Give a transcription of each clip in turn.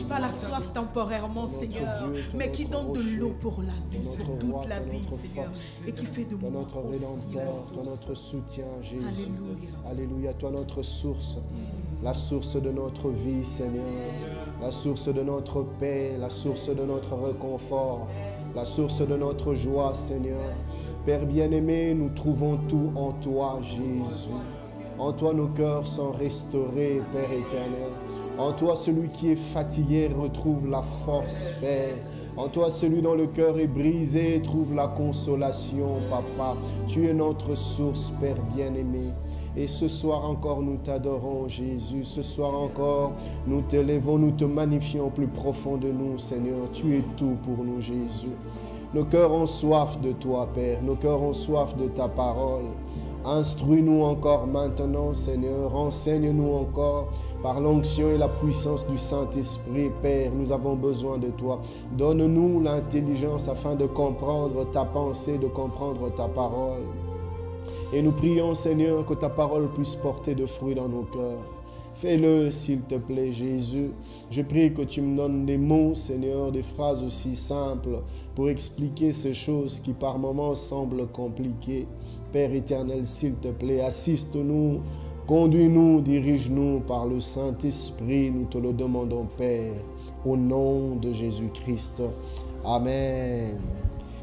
Pas la soif temporairement, Seigneur, mais qui donne de l'eau pour la vie, pour toute la vie, Seigneur, et qui fait de moi notre rédempteur, toi notre soutien, Jésus. Alléluia, toi notre source, la source de notre vie, Seigneur, la source de notre paix, la source de notre réconfort, la source de notre joie, Seigneur. Père bien-aimé, nous trouvons tout en toi, Jésus. En toi, nos cœurs sont restaurés, Père éternel. En toi, celui qui est fatigué retrouve la force, Père. En toi, celui dont le cœur est brisé trouve la consolation, Papa. Tu es notre source, Père bien-aimé. Et ce soir encore, nous t'adorons, Jésus. Ce soir encore, nous t'élèvons, nous te magnifions au plus profond de nous, Seigneur. Tu es tout pour nous, Jésus. Nos cœurs ont soif de toi, Père. Nos cœurs ont soif de ta parole. Instruis-nous encore maintenant, Seigneur. Enseigne-nous encore par l'onction et la puissance du Saint-Esprit, Père. Nous avons besoin de toi. Donne-nous l'intelligence afin de comprendre ta pensée, de comprendre ta parole. Et nous prions, Seigneur, que ta parole puisse porter de fruits dans nos cœurs. Fais-le, s'il te plaît, Jésus. Je prie que tu me donnes des mots, Seigneur, des phrases aussi simples pour expliquer ces choses qui par moments semblent compliquées. Père éternel, s'il te plaît, assiste-nous, conduis-nous, dirige-nous par le Saint-Esprit. Nous te le demandons, Père, au nom de Jésus-Christ. Amen.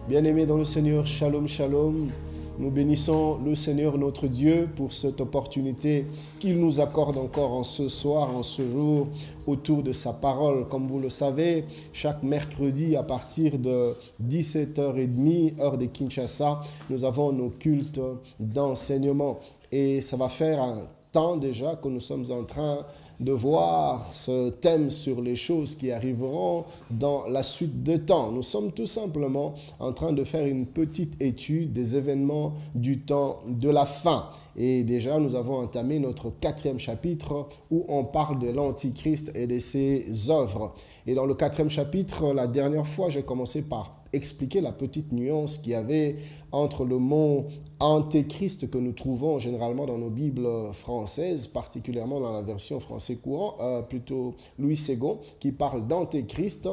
Bien-aimés dans le Seigneur, shalom, shalom. Nous bénissons le Seigneur notre Dieu pour cette opportunité qu'il nous accorde encore en ce soir, en ce jour, autour de sa parole. Comme vous le savez, chaque mercredi à partir de 17h30, heure de Kinshasa, nous avons nos cultes d'enseignement. Et ça va faire un temps déjà que nous sommes en train de voir ce thème sur les choses qui arriveront dans la suite de temps. Nous sommes tout simplement en train de faire une petite étude des événements du temps de la fin. Et déjà, nous avons entamé notre 4e chapitre où on parle de l'Antichrist et de ses œuvres. Et dans le 4e chapitre, la dernière fois, j'ai commencé par expliquer la petite nuance qu'il y avait entre le mot antéchrist que nous trouvons généralement dans nos Bibles françaises, particulièrement dans la version français courant, plutôt Louis Ségon, qui parle d'antéchrist,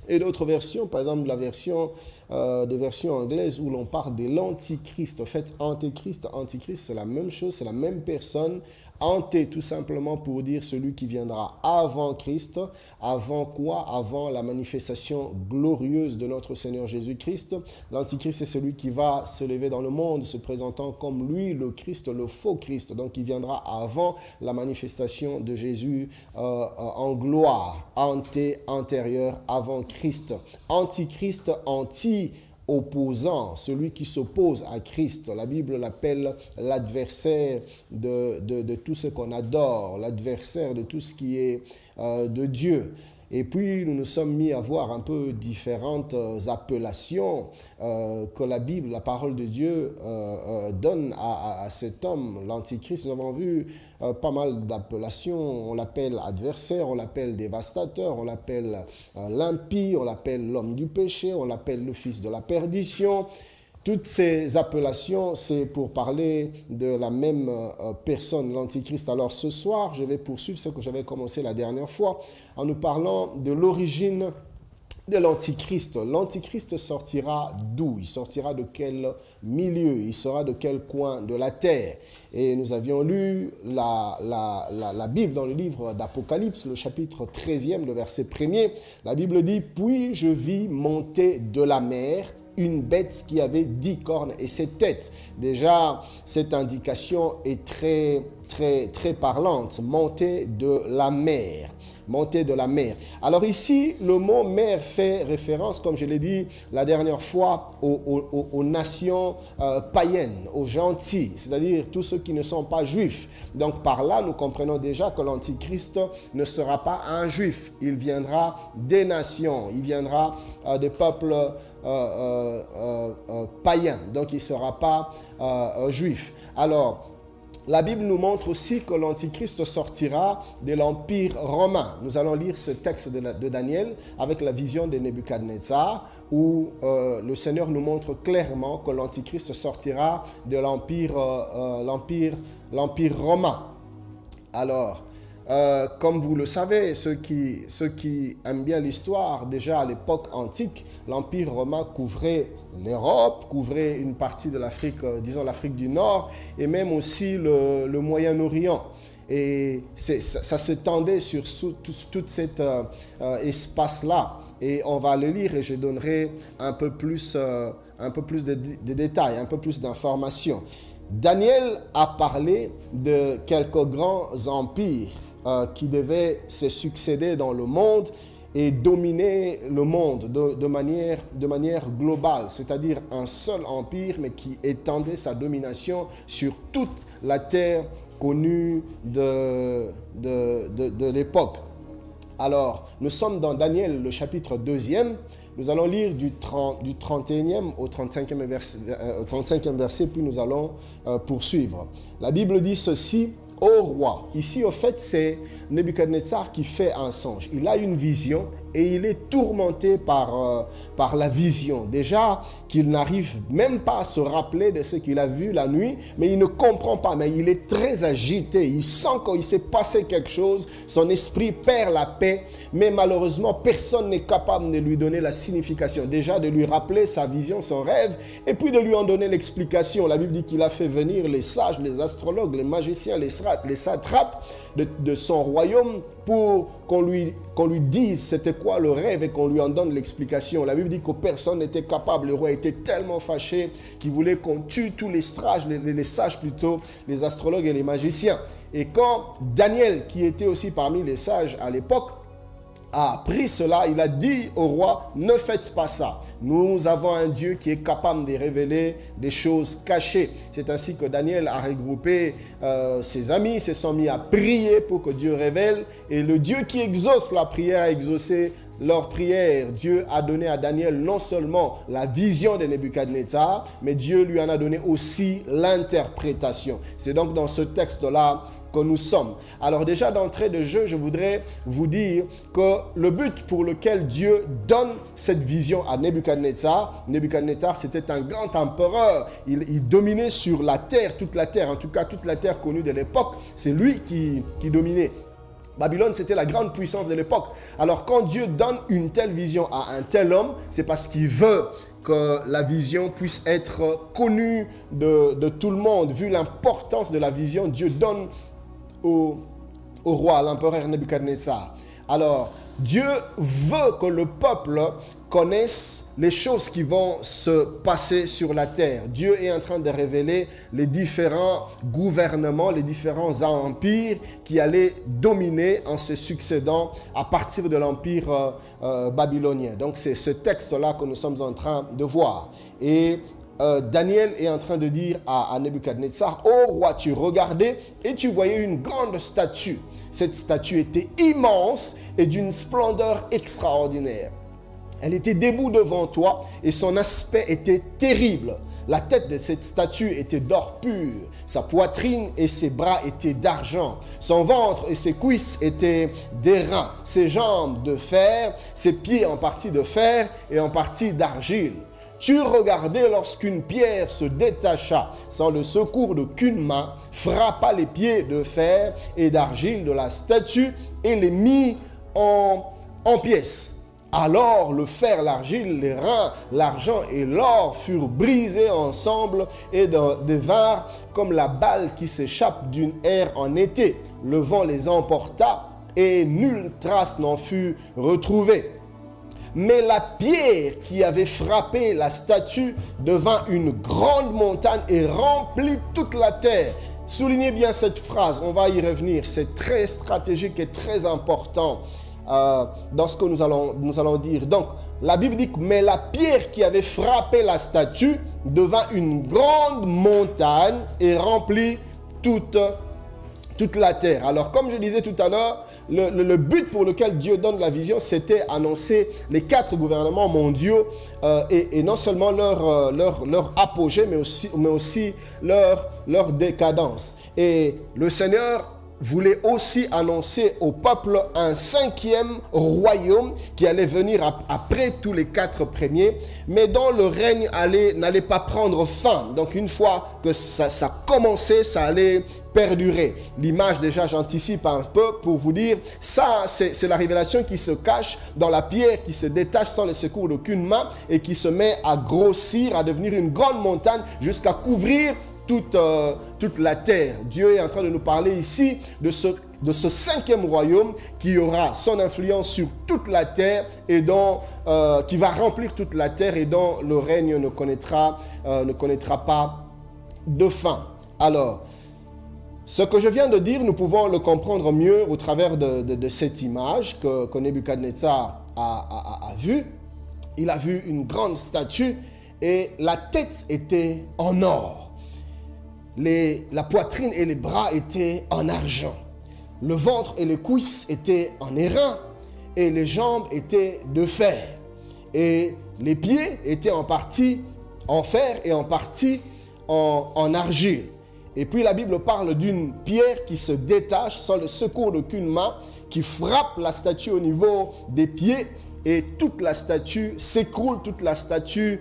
et d'autres versions, par exemple la version anglaise où l'on parle de l'antichrist. En fait, antéchrist, antichrist, c'est la même chose, c'est la même personne. Anté, tout simplement pour dire celui qui viendra avant Christ. Avant quoi? Avant la manifestation glorieuse de notre Seigneur Jésus-Christ. L'Antichrist, c'est celui qui va se lever dans le monde, se présentant comme lui, le Christ, le faux Christ. Donc, il viendra avant la manifestation de Jésus en gloire. Anté, antérieur, avant Christ. Antichrist, opposant, celui qui s'oppose à Christ. La Bible l'appelle l'adversaire de tout ce qu'on adore, l'adversaire de tout ce qui est de Dieu. Et puis, nous nous sommes mis à voir un peu différentes appellations que la Bible, la parole de Dieu, donne à cet homme, l'Antichrist. Nous avons vu pas mal d'appellations. On l'appelle adversaire, on l'appelle dévastateur, on l'appelle l'impie, on l'appelle l'homme du péché, on l'appelle le fils de la perdition. Toutes ces appellations, c'est pour parler de la même personne, l'Antichrist. Alors ce soir, je vais poursuivre ce que j'avais commencé la dernière fois en nous parlant de l'origine de l'Antichrist. L'Antichrist sortira d'où? Il sortira de quel milieu? Il sera de quel coin de la terre? Et nous avions lu la Bible dans le livre d'Apocalypse, le chapitre 13e, le verset 1er. La Bible dit « Puis je vis monter de la mer une bête qui avait 10 cornes et 7 têtes. » Déjà, cette indication est très parlante. Monter de la mer. Monter de la mer. Alors ici, le mot mer fait référence, comme je l'ai dit la dernière fois, aux nations païennes, aux gentils, c'est-à-dire tous ceux qui ne sont pas juifs. Donc par là, nous comprenons déjà que l'Antichrist ne sera pas un juif. Il viendra des nations, il viendra des peuples païens. Donc il ne sera pas juif. Alors, la Bible nous montre aussi que l'Antichrist sortira de l'Empire romain. Nous allons lire ce texte de Daniel avec la vision de Nebuchadnezzar où le Seigneur nous montre clairement que l'Antichrist sortira de l'Empire romain. Alors, comme vous le savez, ceux qui aiment bien l'histoire, déjà à l'époque antique, l'Empire romain couvrait l'Europe, couvrait une partie de l'Afrique, disons l'Afrique du Nord, et même aussi le Moyen-Orient. Et ça s'étendait sur tout cet espace-là. Et on va le lire et je donnerai un peu plus de détails, un peu plus d'informations. Daniel a parlé de quelques grands empires qui devaient se succéder dans le monde et dominer le monde de manière globale, c'est-à-dire un seul empire, mais qui étendait sa domination sur toute la terre connue de l'époque. Alors, nous sommes dans Daniel, le chapitre 2e. Nous allons lire du 31e au 35e verset, puis nous allons poursuivre. La Bible dit ceci: ô roi. Ici, au fait, c'est Nebuchadnezzar qui fait un songe. Il a une vision et il est tourmenté par la vision. Déjà qu'il n'arrive même pas à se rappeler de ce qu'il a vu la nuit, mais il ne comprend pas, mais il est très agité. Il sent qu'il s'est passé quelque chose, son esprit perd la paix, mais malheureusement, personne n'est capable de lui donner la signification. Déjà de lui rappeler sa vision, son rêve, et puis de lui en donner l'explication. La Bible dit qu'il a fait venir les sages, les astrologues, les magiciens, les satrapes de son royaume pour qu'on lui dise c'était quoi le rêve et qu'on lui en donne l'explication. La Bible dit que personne n'était capable. Le roi était tellement fâché qu'il voulait qu'on tue tous les sages plutôt, les astrologues et les magiciens. Et quand Daniel, qui était aussi parmi les sages à l'époque, a appris cela, il a dit au roi: ne faites pas ça. Nous avons un Dieu qui est capable de révéler des choses cachées. C'est ainsi que Daniel a regroupé ses amis, se sont mis à prier pour que Dieu révèle. Et le Dieu qui exauce la prière a exaucé leur prière. Dieu a donné à Daniel non seulement la vision de Nebuchadnezzar, mais Dieu lui en a donné aussi l'interprétation. C'est donc dans ce texte-là que nous sommes. Alors déjà d'entrée de jeu, je voudrais vous dire que le but pour lequel Dieu donne cette vision à Nebuchadnezzar, c'était un grand empereur. Il dominait sur la terre, toute la terre, en tout cas toute la terre connue de l'époque. C'est lui qui dominait. Babylone, c'était la grande puissance de l'époque. Alors quand Dieu donne une telle vision à un tel homme, c'est parce qu'il veut que la vision puisse être connue de tout le monde. Vu l'importance de la vision, Dieu donne au roi, à l'empereur Nebuchadnezzar. Alors, Dieu veut que le peuple connaisse les choses qui vont se passer sur la terre. Dieu est en train de révéler les différents gouvernements, les différents empires qui allaient dominer en se succédant à partir de l'empire babylonien. Donc, c'est ce texte-là que nous sommes en train de voir. Et Daniel est en train de dire à Nebuchadnezzar: ô roi, tu regardais et tu voyais une grande statue. Cette statue était immense et d'une splendeur extraordinaire. Elle était debout devant toi et son aspect était terrible. La tête de cette statue était d'or pur. Sa poitrine et ses bras étaient d'argent. Son ventre et ses cuisses étaient d'airain. Ses jambes de fer, ses pieds en partie de fer et en partie d'argile. Tu regardais lorsqu'une pierre se détacha sans le secours d'aucune main, frappa les pieds de fer et d'argile de la statue et les mit en pièces. Alors le fer, l'argile, les reins, l'argent et l'or furent brisés ensemble et devinrent comme la balle qui s'échappe d'une aire en été. Le vent les emporta et nulle trace n'en fut retrouvée. Mais la pierre qui avait frappé la statue devint une grande montagne et remplit toute la terre. Soulignez bien cette phrase, on va y revenir. C'est très stratégique et très important dans ce que nous allons dire. Donc, la Bible dit que mais la pierre qui avait frappé la statue devint une grande montagne et remplit toute la terre. Alors, comme je disais tout à l'heure, le but pour lequel Dieu donne la vision, c'était annoncer les 4 gouvernements mondiaux et non seulement leur apogée, mais aussi leur décadence. Et le Seigneur voulait aussi annoncer au peuple un 5e royaume qui allait venir après tous les 4 premiers, mais dont le règne n'allait pas prendre fin. Donc une fois que ça commençait, ça allait perdurer. L'image, déjà, j'anticipe un peu pour vous dire, ça, c'est la révélation qui se cache dans la pierre, qui se détache sans le secours d'aucune main et qui se met à grossir, à devenir une grande montagne jusqu'à couvrir toute la terre. Dieu est en train de nous parler ici de ce 5e royaume qui aura son influence sur toute la terre et qui va remplir toute la terre et dont le règne ne connaîtra pas de fin. Alors, ce que je viens de dire, nous pouvons le comprendre mieux au travers de cette image que Nebuchadnezzar a vue. Il a vu une grande statue et la tête était en or. La poitrine et les bras étaient en argent. Le ventre et les cuisses étaient en airain et les jambes étaient de fer. Et les pieds étaient en partie en fer et en partie en argile. Et puis la Bible parle d'une pierre qui se détache sans le secours d'aucune main, qui frappe la statue au niveau des pieds et toute la statue s'écroule, toute la statue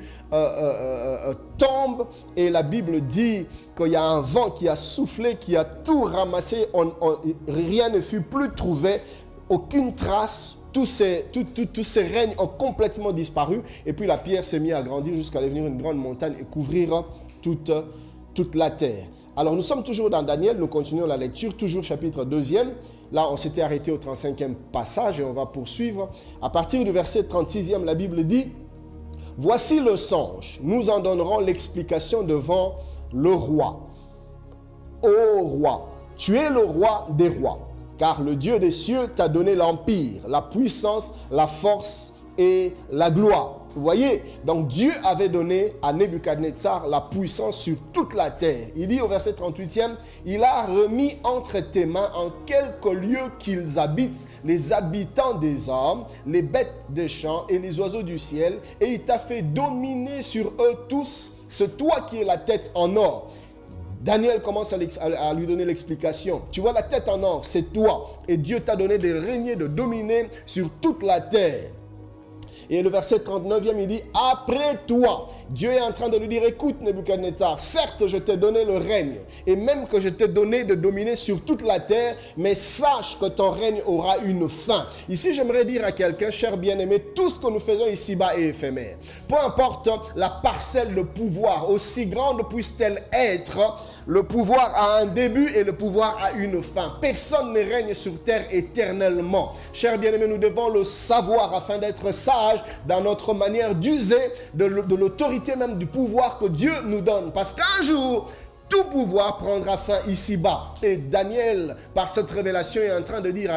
tombe. Et la Bible dit qu'il y a un vent qui a soufflé, qui a tout ramassé, rien ne fut plus trouvé, aucune trace, tous ces règnes ont complètement disparu. Et puis la pierre s'est mise à grandir jusqu'à devenir une grande montagne et couvrir toute la terre. Alors nous sommes toujours dans Daniel, nous continuons la lecture, toujours chapitre 2e. Là, on s'était arrêté au 35e passage et on va poursuivre. À partir du verset 36e, la Bible dit « Voici le songe, nous en donnerons l'explication devant le roi. Ô roi, tu es le roi des rois, car le Dieu des cieux t'a donné l'empire, la puissance, la force et la gloire. » Vous voyez, donc Dieu avait donné à Nebuchadnezzar la puissance sur toute la terre. Il dit au verset 38e, « Il a remis entre tes mains en quelque lieu qu'ils habitent les habitants des hommes, les bêtes des champs et les oiseaux du ciel, et il t'a fait dominer sur eux tous, c'est toi qui es la tête en or. » Daniel commence à lui donner l'explication. Tu vois, la tête en or, c'est toi. Et Dieu t'a donné de régner, de dominer sur toute la terre. Et le verset 39e, il dit, « Après toi », Dieu est en train de lui dire, « Écoute Nebuchadnezzar, certes je t'ai donné le règne, et même que je t'ai donné de dominer sur toute la terre, mais sache que ton règne aura une fin. » Ici, j'aimerais dire à quelqu'un, cher bien-aimé, tout ce que nous faisons ici-bas est éphémère. Peu importe la parcelle de pouvoir, aussi grande puisse-t-elle être, le pouvoir a un début et le pouvoir a une fin. Personne ne règne sur terre éternellement. Cher bien-aimé, nous devons le savoir afin d'être sages dans notre manière d'user de l'autorité même du pouvoir que Dieu nous donne. Parce qu'un jour, tout pouvoir prendra fin ici-bas. Et Daniel, par cette révélation, est en train de dire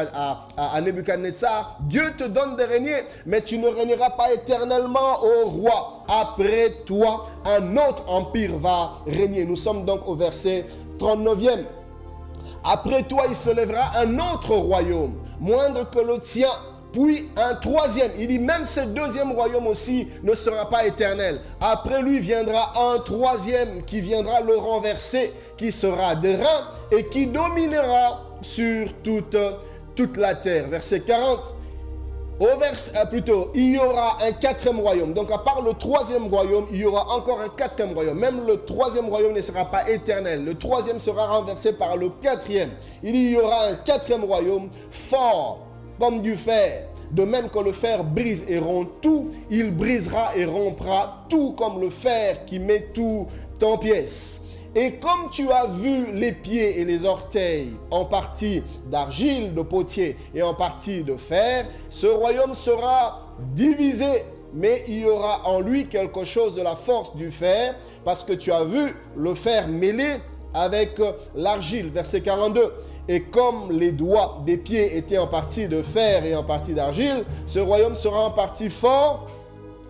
à Nebuchadnezzar, Dieu te donne de régner, mais tu ne régneras pas éternellement, ô roi. Après toi, un autre empire va régner. Nous sommes donc au verset 39e. Après toi, il se lèvera un autre royaume, moindre que le tien. Puis un troisième, il dit même ce deuxième royaume aussi ne sera pas éternel. Après lui viendra un troisième qui viendra le renverser, qui sera d'airain et qui dominera sur toute la terre. Verset 40. Il y aura un quatrième royaume. Donc à part le troisième royaume, il y aura encore un quatrième royaume. Même le troisième royaume ne sera pas éternel. Le troisième sera renversé par le quatrième. Il y aura un quatrième royaume fort comme du fer. De même que le fer brise et rompt tout, il brisera et rompra tout comme le fer qui met tout en pièces. Et comme tu as vu les pieds et les orteils en partie d'argile, de potier et en partie de fer, ce royaume sera divisé, mais il y aura en lui quelque chose de la force du fer, parce que tu as vu le fer mêlé avec l'argile. Verset 42. Et comme les doigts des pieds étaient en partie de fer et en partie d'argile, ce royaume sera en partie fort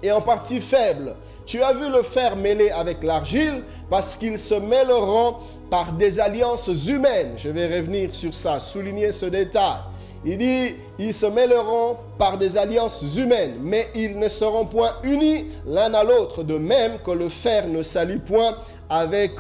et en partie faible. Tu as vu le fer mêlé avec l'argile parce qu'ils se mêleront par des alliances humaines. Je vais revenir sur ça, souligner ce détail. Il dit, ils se mêleront par des alliances humaines, mais ils ne seront point unis l'un à l'autre, de même que le fer ne s'allie point avec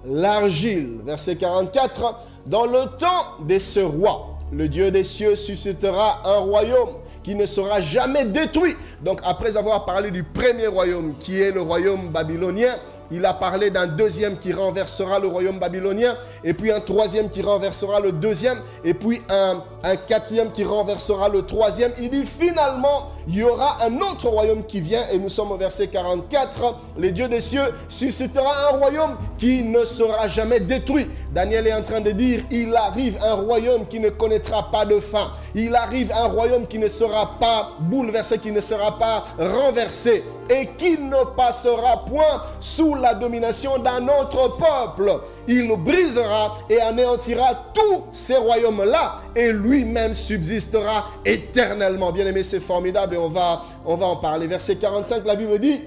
l'argile. Verset 44. dans le temps de ce roi, le Dieu des cieux suscitera un royaume qui ne sera jamais détruit. Donc après avoir parlé du premier royaume qui est le royaume babylonien, il a parlé d'un deuxième qui renversera le royaume babylonien, et puis un troisième qui renversera le deuxième, et puis un quatrième qui renversera le troisième. Il dit finalement, il y aura un autre royaume qui vient, et nous sommes au verset 44. Le Dieu des cieux suscitera un royaume qui ne sera jamais détruit. Daniel est en train de dire, il arrive un royaume qui ne connaîtra pas de fin. Il arrive un royaume qui ne sera pas bouleversé, qui ne sera pas renversé, et qui ne passera point sous la domination d'un autre peuple. Il brisera et anéantira tous ces royaumes-là, et lui-même subsistera éternellement. Bien aimé, c'est formidable, et on va en parler. Verset 45, la Bible dit,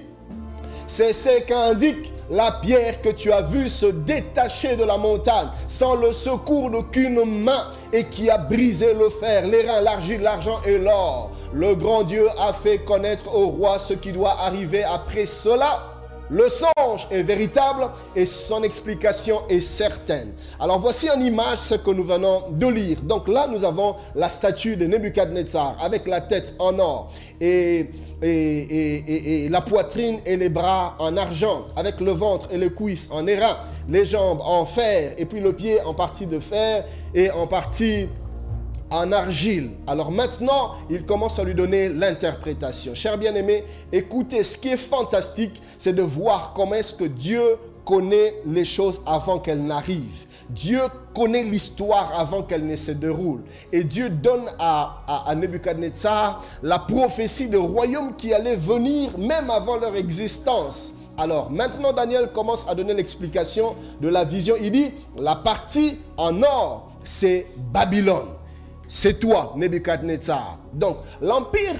c'est ce qu'indique la pierre que tu as vue se détacher de la montagne, sans le secours d'aucune main, et qui a brisé le fer, l'airain, l'argile, l'argent et l'or. Le grand Dieu a fait connaître au roi ce qui doit arriver après cela. Le songe est véritable et son explication est certaine. Alors voici en image ce que nous venons de lire. Donc là, nous avons la statue de Nebuchadnezzar avec la tête en or et la poitrine et les bras en argent, avec le ventre et les cuisses en airain, les jambes en fer et puis le pied en partie de fer et en partie en argile. Alors maintenant, il commence à lui donner l'interprétation. Chers bien-aimés, écoutez, ce qui est fantastique, c'est de voir comment est-ce que Dieu connaît les choses avant qu'elles n'arrivent. Dieu connaît l'histoire avant qu'elle ne se déroule. Et Dieu donne à Nebuchadnezzar la prophétie de royaumes qui allaient venir même avant leur existence. Alors maintenant, Daniel commence à donner l'explication de la vision. Il dit, la partie en or, c'est Babylone. C'est toi, Nebuchadnezzar. Donc, l'empire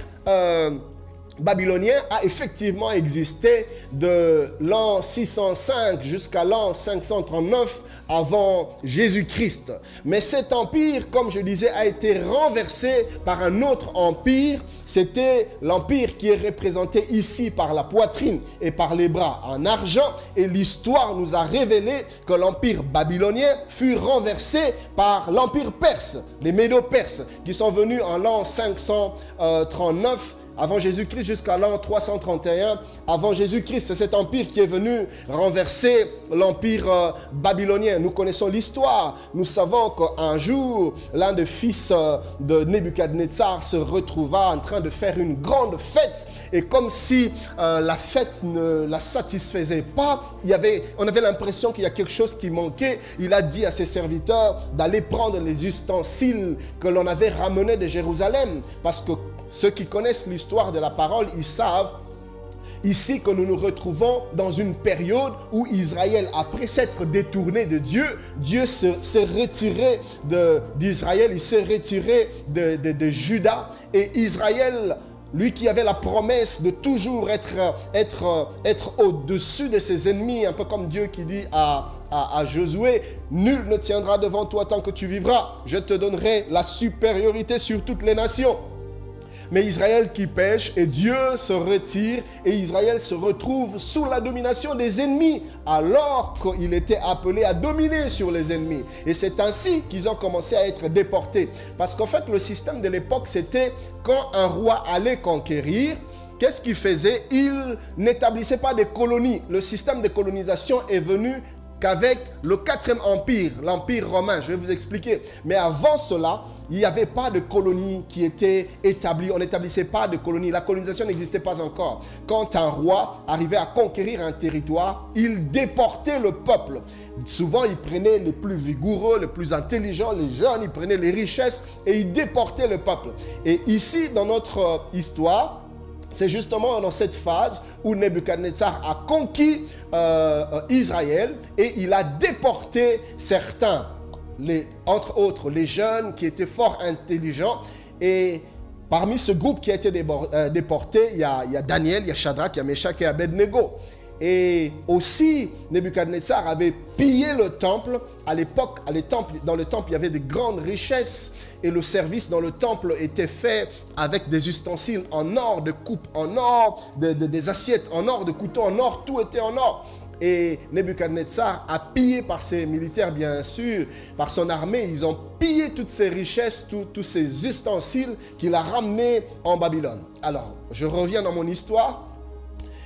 babylonien a effectivement existé de l'an 605 jusqu'à l'an 539 avant Jésus-Christ. Mais cet empire, comme je disais, a été renversé par un autre empire. C'était l'empire qui est représenté ici par la poitrine et par les bras en argent. Et l'histoire nous a révélé que l'empire babylonien fut renversé par l'empire perse, les Médo-Perses, qui sont venus en l'an 539 avant Jésus-Christ jusqu'à l'an 331 avant Jésus-Christ. C'est cet empire qui est venu renverser l'empire babylonien. Nous connaissons l'histoire. Nous savons qu'un jour, l'un des fils de Nebuchadnezzar se retrouva en train de faire une grande fête. Et comme si la fête ne la satisfaisait pas, on avait l'impression qu'il y a quelque chose qui manquait. Il a dit à ses serviteurs d'aller prendre les ustensiles que l'on avait ramenés de Jérusalem. Parce que ceux qui connaissent l'histoire de la parole, ils savent ici que nous nous retrouvons dans une période où Israël, après s'être détourné de Dieu, Dieu s'est retiré d'Israël, il s'est retiré de Juda. Et Israël, lui qui avait la promesse de toujours être au-dessus de ses ennemis, un peu comme Dieu qui dit à Josué, nul ne tiendra devant toi tant que tu vivras. Je te donnerai la supériorité sur toutes les nations. Mais Israël qui pêche et Dieu se retire et Israël se retrouve sous la domination des ennemis alors qu'il était appelé à dominer sur les ennemis. Et c'est ainsi qu'ils ont commencé à être déportés. Parce qu'en fait, le système de l'époque, c'était quand un roi allait conquérir, qu'est-ce qu'il faisait? Il n'établissait pas des colonies. Le système de colonisation est venu qu'avec le 4e empire, l'empire romain. Je vais vous expliquer. Mais avant cela, il n'y avait pas de colonie qui était établie. On n'établissait pas de colonie. La colonisation n'existait pas encore. Quand un roi arrivait à conquérir un territoire, il déportait le peuple. Souvent, il prenait les plus vigoureux, les plus intelligents, les jeunes, il prenait les richesses et il déportait le peuple. Et ici, dans notre histoire, c'est justement dans cette phase où Nebuchadnezzar a conquis Israël et il a déporté certains, entre autres les jeunes qui étaient fort intelligents. Et parmi ce groupe qui a été déporté, il y a Daniel, il y a Shadrach, il y a Meshach et Abednego. Et aussi, Nebuchadnezzar avait pillé le temple. À l'époque, dans le temple, il y avait de grandes richesses. Et le service dans le temple était fait avec des ustensiles en or, de coupes en or, des assiettes en or, de couteaux en or. Tout était en or. et Nebuchadnezzar a pillé par ses militaires, bien sûr, par son armée. Ils ont pillé toutes ses richesses, tous ces ustensiles qu'il a ramenés en Babylone. Alors, je reviens dans mon histoire.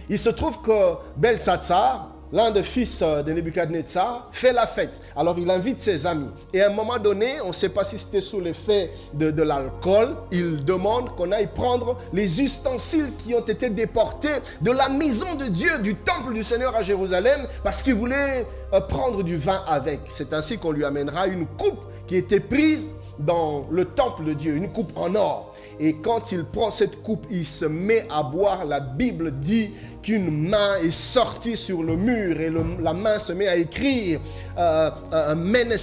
Il se trouve que Beltsatsar, l'un des fils de Nebuchadnezzar, fait la fête. Alors il invite ses amis. Et à un moment donné, on ne sait pas si c'était sous l'effet de l'alcool, il demande qu'on aille prendre les ustensiles qui ont été déportés de la maison de Dieu, du temple du Seigneur à Jérusalem, parce qu'il voulait prendre du vin avec. C'est ainsi qu'on lui amènera une coupe qui était prise dans le temple de Dieu, une coupe en or. Et quand il prend cette coupe, il se met à boire. La Bible dit qu'une main est sortie sur le mur et la main se met à écrire Menes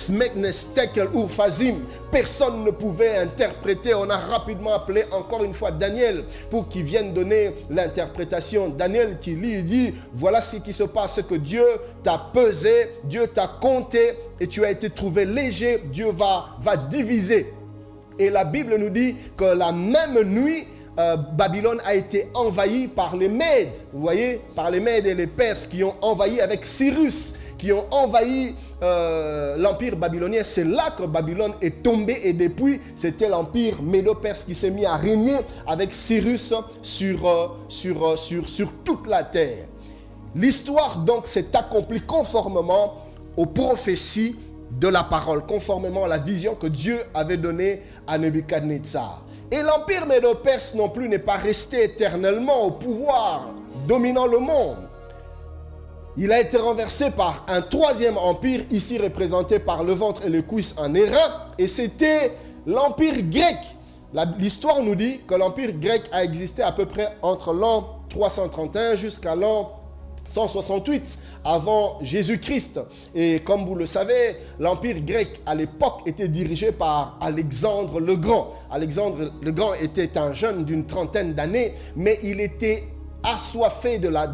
Tekel Urfazim. Personne ne pouvait interpréter. On a rapidement appelé encore une fois Daniel pour qu'il vienne donner l'interprétation. Daniel qui lit et dit, voilà ce qui se passe, c'est que Dieu t'a pesé, Dieu t'a compté et tu as été trouvé léger. Dieu va diviser. Et la Bible nous dit que la même nuit, Babylone a été envahie par les Mèdes. Vous voyez, par les Mèdes et les Perses qui ont envahi avec Cyrus, qui ont envahi l'empire babylonien. C'est là que Babylone est tombée et depuis, c'était l'empire médo-perse qui s'est mis à régner avec Cyrus sur toute la terre. L'histoire donc s'est accomplie conformément aux prophéties de la parole, conformément à la vision que Dieu avait donnée à Nebuchadnezzar. Et l'empire médo-perse non plus n'est pas resté éternellement au pouvoir, dominant le monde. Il a été renversé par un troisième empire, ici représenté par le ventre et les cuisses en airain, et c'était l'empire grec. L'histoire nous dit que l'empire grec a existé à peu près entre l'an 331 jusqu'à l'an 168 avant Jésus-Christ. Et comme vous le savez, l'empire grec à l'époque était dirigé par Alexandre le Grand. Alexandre le Grand était un jeune d'une trentaine d'années, mais il était assoiffé de la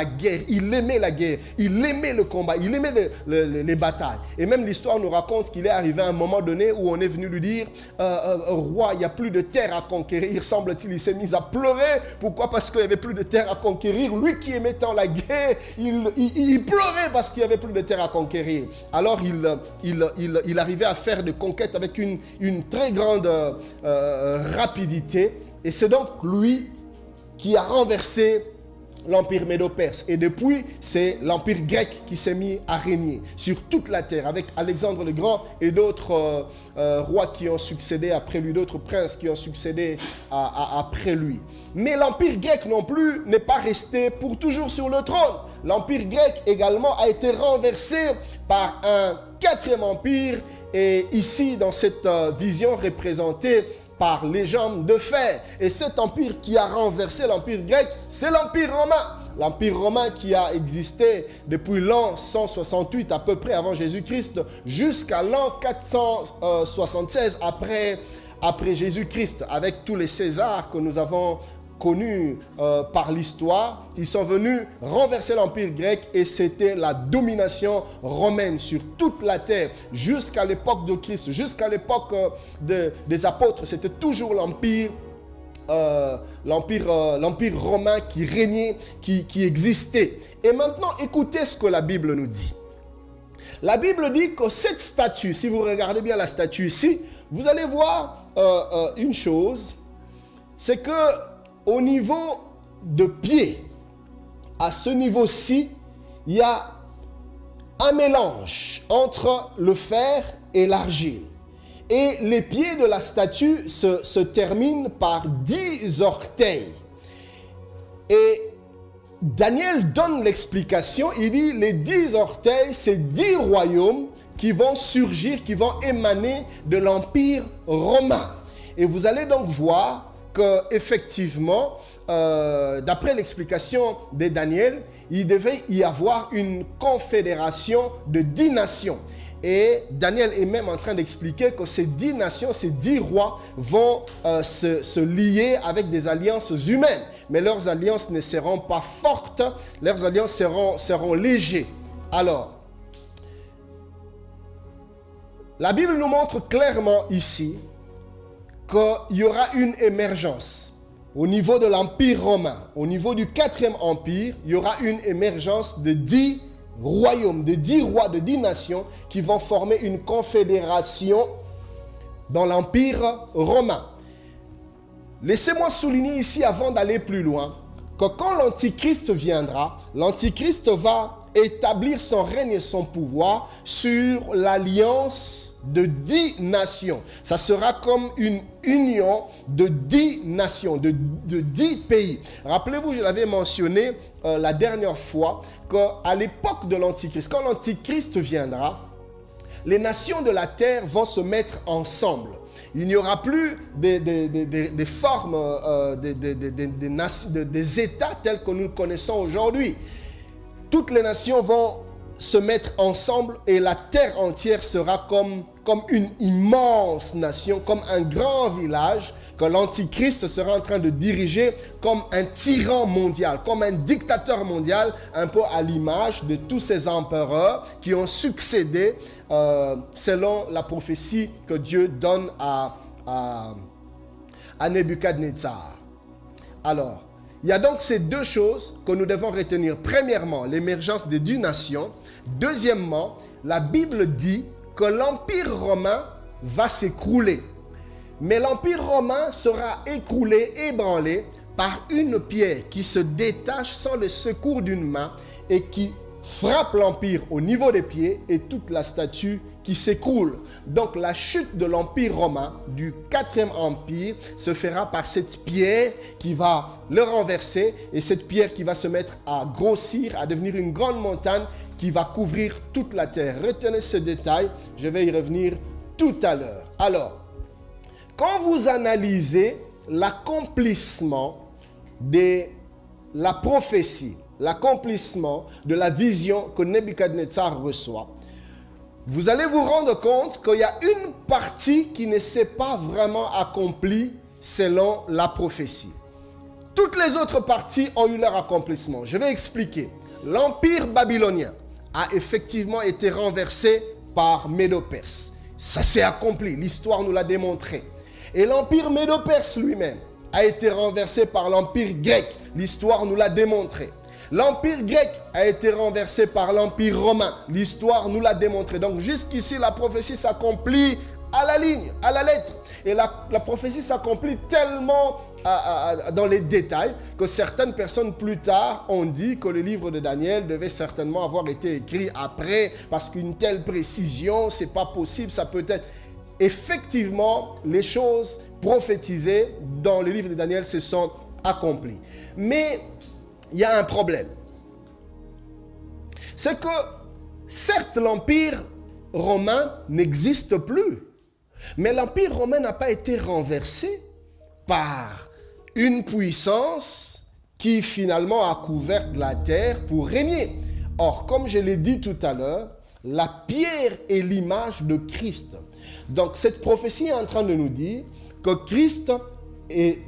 guerre. Il aimait la guerre, il aimait le combat, il aimait les batailles. Et même l'histoire nous raconte qu'il est arrivé à un moment donné où on est venu lui dire roi, il n'y a plus de terre à conquérir. Semble-t-il, il s'est mis à pleurer. Pourquoi? Parce qu'il n'y avait plus de terre à conquérir. Lui qui aimait tant la guerre, il pleurait parce qu'il n'y avait plus de terre à conquérir. Alors il arrivait à faire des conquêtes avec une très grande rapidité. Et c'est donc lui qui a renversé l'empire médo-perse. Et depuis, c'est l'empire grec qui s'est mis à régner sur toute la terre avec Alexandre le Grand et d'autres rois qui ont succédé après lui, d'autres princes qui ont succédé après lui. Mais l'empire grec non plus n'est pas resté pour toujours sur le trône. L'empire grec également a été renversé par un quatrième empire et ici dans cette vision représentée par les jambes de fer. Et cet empire qui a renversé l'empire grec, c'est l'empire romain. L'empire romain qui a existé depuis l'an 168 à peu près avant Jésus-Christ jusqu'à l'an 476 après Jésus-Christ, avec tous les Césars que nous avons connus par l'histoire. Ils sont venus renverser l'empire grec et c'était la domination romaine sur toute la terre jusqu'à l'époque de Christ, jusqu'à l'époque des apôtres. C'était toujours l'empire romain qui régnait, qui existait. Et maintenant, écoutez ce que la Bible nous dit. La Bible dit que cette statue, si vous regardez bien la statue ici, vous allez voir une chose, c'est que au niveau de pied, à ce niveau-ci, il y a un mélange entre le fer et l'argile. Et les pieds de la statue se terminent par 10 orteils. Et Daniel donne l'explication, il dit les 10 orteils, c'est 10 royaumes qui vont surgir, qui vont émaner de l'empire romain. Et vous allez donc voir qu'effectivement, d'après l'explication de Daniel, il devait y avoir une confédération de 10 nations. Et Daniel est même en train d'expliquer que ces 10 nations, ces 10 rois vont se lier avec des alliances humaines. Mais leurs alliances ne seront pas fortes, leurs alliances seront légères. Alors, la Bible nous montre clairement ici qu'il y aura une émergence. au niveau de l'Empire romain, au niveau du 4e empire, il y aura une émergence de 10 royaumes, de 10 rois, de 10 nations qui vont former une confédération dans l'Empire romain. Laissez-moi souligner ici, avant d'aller plus loin, que quand l'Antichrist viendra, l'Antichrist va établir son règne et son pouvoir sur l'alliance de 10 nations. Ça sera comme une union de 10 nations, de 10 pays. Rappelez-vous, je l'avais mentionné la dernière fois, qu'à l'époque de l'Antichrist, quand l'Antichrist viendra, les nations de la terre vont se mettre ensemble. Il n'y aura plus des formes, des États tels que nous le connaissons aujourd'hui. Toutes les nations vont se mettre ensemble et la terre entière sera comme une immense nation, comme un grand village que l'Antichrist sera en train de diriger comme un tyran mondial, comme un dictateur mondial, un peu à l'image de tous ces empereurs qui ont succédé selon la prophétie que Dieu donne à Nebuchadnezzar. Alors, il y a donc ces deux choses que nous devons retenir. Premièrement, l'émergence des 10 nations. Deuxièmement, la Bible dit que l'Empire romain va s'écrouler. Mais l'Empire romain sera écroulé, ébranlé par une pierre qui se détache sans le secours d'une main et qui frappe l'Empire au niveau des pieds et toute la statue qui s'écroule. Donc la chute de l'Empire romain, du 4e empire, se fera par cette pierre qui va le renverser et cette pierre qui va se mettre à grossir, à devenir une grande montagne qui va couvrir toute la terre. Retenez ce détail, je vais y revenir tout à l'heure. Alors, quand vous analysez l'accomplissement de la prophétie, l'accomplissement de la vision que Nebuchadnezzar reçoit, vous allez vous rendre compte qu'il y a une partie qui ne s'est pas vraiment accomplie selon la prophétie. Toutes les autres parties ont eu leur accomplissement. Je vais expliquer. L'empire babylonien a effectivement été renversé par Médo-Perse. Ça s'est accompli, l'histoire nous l'a démontré. Et l'empire Médo-Perse lui-même a été renversé par l'empire grec. L'histoire nous l'a démontré. L'empire grec a été renversé par l'empire romain. L'histoire nous l'a démontré. Donc jusqu'ici, la prophétie s'accomplit à la ligne, à la lettre. Et la prophétie s'accomplit tellement dans les détails que certaines personnes plus tard ont dit que le livre de Daniel devait certainement avoir été écrit après parce qu'une telle précision, c'est pas possible, ça peut être... Effectivement, les choses prophétisées dans le livre de Daniel se sont accomplies. Mais il y a un problème. C'est que, certes, l'Empire romain n'existe plus. Mais l'Empire romain n'a pas été renversé par une puissance qui finalement a couvert la terre pour régner. Or, comme je l'ai dit tout à l'heure, la pierre est l'image de Christ. Donc, cette prophétie est en train de nous dire que Christ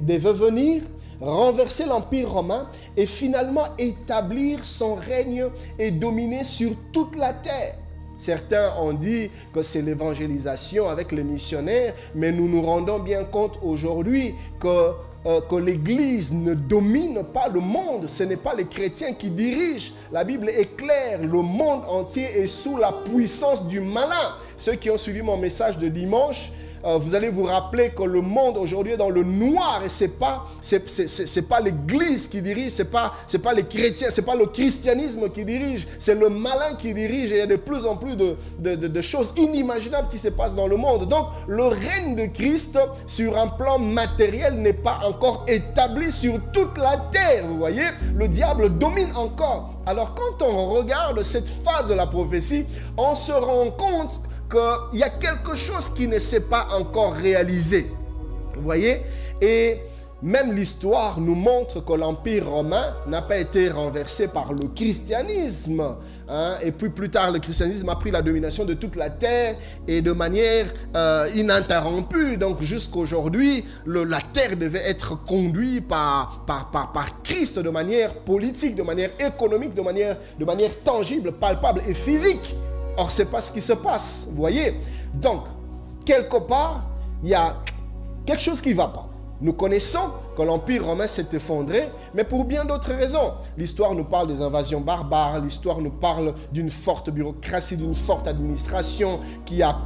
devait venir renverser l'Empire romain et finalement établir son règne et dominer sur toute la terre. Certains ont dit que c'est l'évangélisation avec les missionnaires, mais nous nous rendons bien compte aujourd'hui que l'Église ne domine pas le monde. Ce n'est pas les chrétiens qui dirigent. La Bible est claire, le monde entier est sous la puissance du malin. Ceux qui ont suivi mon message de dimanche, vous allez vous rappeler que le monde aujourd'hui est dans le noir et c'est pas l'Église qui dirige, c'est pas les chrétiens, c'est pas le christianisme qui dirige, c'est le malin qui dirige et il y a de plus en plus de choses inimaginables qui se passent dans le monde. Donc le règne de Christ sur un plan matériel n'est pas encore établi sur toute la terre, vous voyez, le diable domine encore. Alors quand on regarde cette phase de la prophétie, on se rend compte qu'il y a quelque chose qui ne s'est pas encore réalisé. Vous voyez? Et même l'histoire nous montre que l'Empire romain n'a pas été renversé par le christianisme. Et puis plus tard, le christianisme a pris la domination de toute la terre et de manière ininterrompue. Donc jusqu'à aujourd'hui, la terre devait être conduite par Christ de manière politique, de manière économique, de manière tangible, palpable et physique. Or, ce n'est pas ce qui se passe, vous voyez. Donc, quelque part, il y a quelque chose qui ne va pas. Nous connaissons que l'Empire romain s'est effondré, mais pour bien d'autres raisons. L'histoire nous parle des invasions barbares, l'histoire nous parle d'une forte bureaucratie, d'une forte administration qui a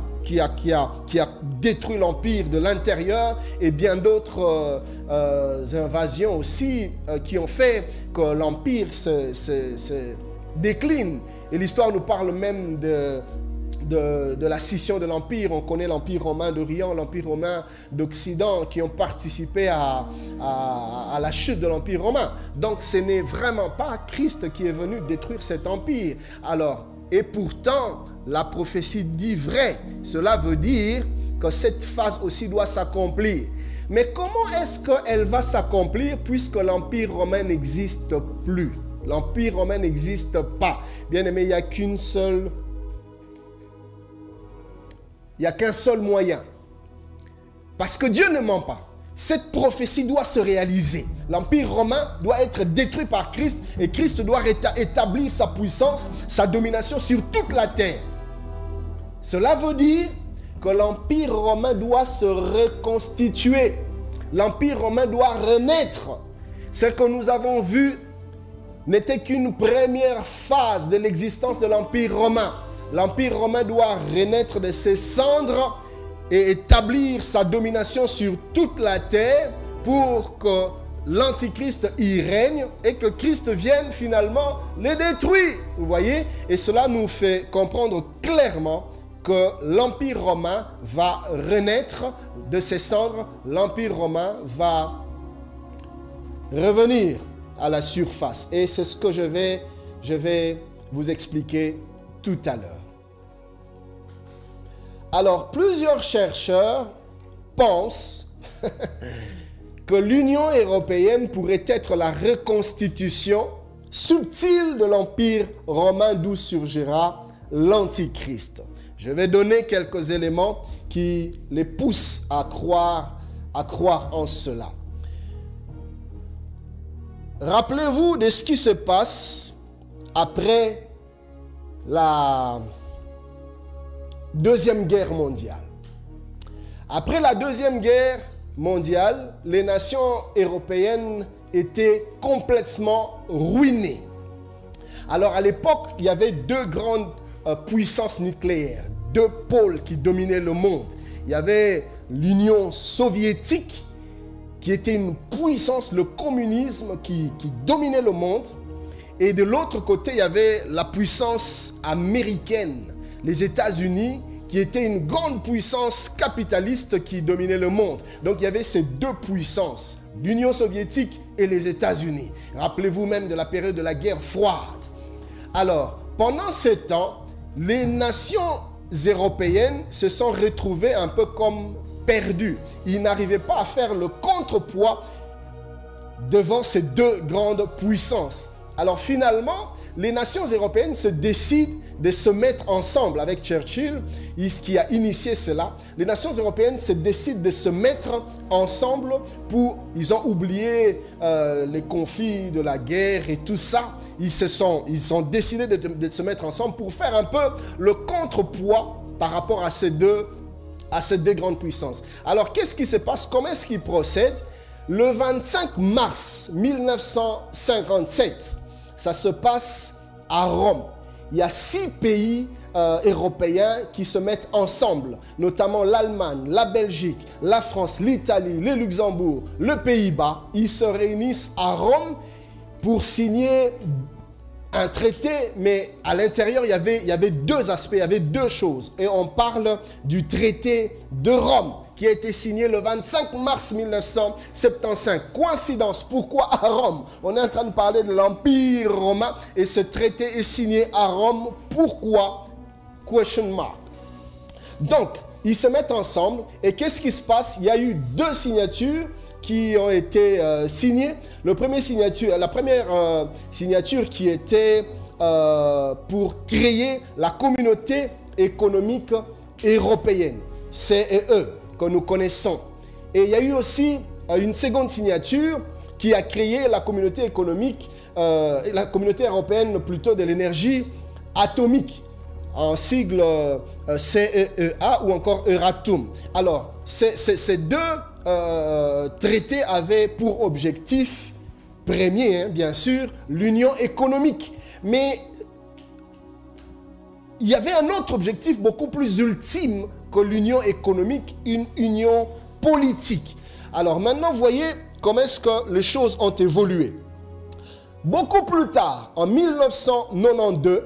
détruit l'Empire de l'intérieur, et bien d'autres invasions aussi qui ont fait que l'Empire se décline. Et l'histoire nous parle même de la scission de l'Empire. On connaît l'Empire romain d'Orient, l'Empire romain d'Occident, qui ont participé à la chute de l'Empire romain. Donc ce n'est vraiment pas Christ qui est venu détruire cet empire. Alors, et pourtant, la prophétie dit vrai. Cela veut dire que cette phase aussi doit s'accomplir. Mais comment est-ce qu'elle va s'accomplir puisque l'Empire romain n'existe plus? L'Empire romain n'existe pas. Bien aimé, il n'y a qu'un seul moyen. Parce que Dieu ne ment pas. Cette prophétie doit se réaliser. L'Empire romain doit être détruit par Christ et Christ doit établir sa puissance, sa domination sur toute la terre. Cela veut dire que l'Empire romain doit se reconstituer. L'Empire romain doit renaître. Ce que nous avons vu n'était qu'une première phase de l'existence de l'Empire romain. L'Empire romain doit renaître de ses cendres et établir sa domination sur toute la terre pour que l'Antichrist y règne et que Christ vienne finalement les détruire. Vous voyez? Et cela nous fait comprendre clairement que l'Empire romain va renaître de ses cendres. L'Empire romain va revenir à la surface. Et c'est ce que je vais vous expliquer tout à l'heure. Alors, plusieurs chercheurs pensent que l'Union européenne pourrait être la reconstitution subtile de l'Empire romain d'où surgira l'Antichrist. Je vais donner quelques éléments qui les poussent à croire en cela. Rappelez-vous de ce qui se passe après la Deuxième Guerre mondiale. Après la Deuxième Guerre mondiale, les nations européennes étaient complètement ruinées. Alors à l'époque, il y avait deux grandes puissances nucléaires, deux pôles qui dominaient le monde. Il y avait l'Union soviétique, qui était une puissance, le communisme qui dominait le monde. Et de l'autre côté, il y avait la puissance américaine, les États-Unis, qui était une grande puissance capitaliste qui dominait le monde. Donc il y avait ces deux puissances, l'Union soviétique et les États-Unis. Rappelez-vous même de la période de la guerre froide. Alors, pendant ce temps, les nations européennes se sont retrouvées un peu comme perdues. Ils n'arrivaient pas à faire le contrepoids devant ces deux grandes puissances. Alors finalement, les nations européennes se décident de se mettre ensemble avec Churchill, qui a initié cela. Les nations européennes se décident de se mettre ensemble ils ont oublié les conflits de la guerre et tout ça. Ils ont décidé de se mettre ensemble pour faire un peu le contrepoids par rapport à ces deux grandes puissances. Alors, qu'est-ce qui se passe? Comment est-ce qu'ils procèdent? Le 25 mars 1957, ça se passe à Rome. Il y a 6 pays européens qui se mettent ensemble, notamment l'Allemagne, la Belgique, la France, l'Italie, le Luxembourg, le Pays-Bas. Ils se réunissent à Rome pour signer un traité, mais à l'intérieur, il y avait deux aspects, il y avait deux choses. Et on parle du traité de Rome, qui a été signé le 25 mars 1975. Coïncidence, pourquoi à Rome? On est en train de parler de l'Empire romain et ce traité est signé à Rome. Pourquoi? Question mark. Donc, ils se mettent ensemble et qu'est-ce qui se passe? Il y a eu 2 signatures qui ont été signées. La première signature qui était pour créer la communauté économique européenne, CEE, que nous connaissons. Et il y a eu aussi une seconde signature qui a créé la communauté économique, la communauté européenne plutôt de l'énergie atomique, en sigle CEEA ou encore Euratom. Alors, ces deux traité avait pour objectif premier, bien sûr, l'union économique. Mais il y avait un autre objectif beaucoup plus ultime que l'union économique, une union politique. Alors maintenant, voyez comment est-ce que les choses ont évolué. Beaucoup plus tard, en 1992,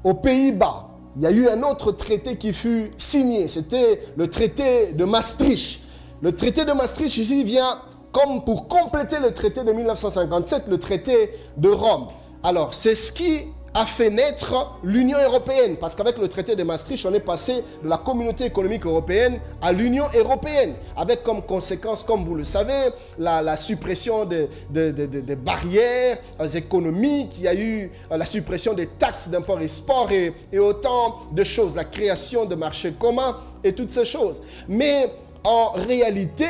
aux Pays-Bas, il y a eu un autre traité qui fut signé. C'était le traité de Maastricht. Le traité de Maastricht ici vient comme pour compléter le traité de 1957, le traité de Rome. Alors, c'est ce qui a fait naître l'Union européenne, parce qu'avec le traité de Maastricht, on est passé de la communauté économique européenne à l'Union européenne, avec comme conséquence, comme vous le savez, la suppression des barrières économiques, il y a eu la suppression des taxes d'import et export et autant de choses, la création de marchés communs et toutes ces choses. Mais en réalité,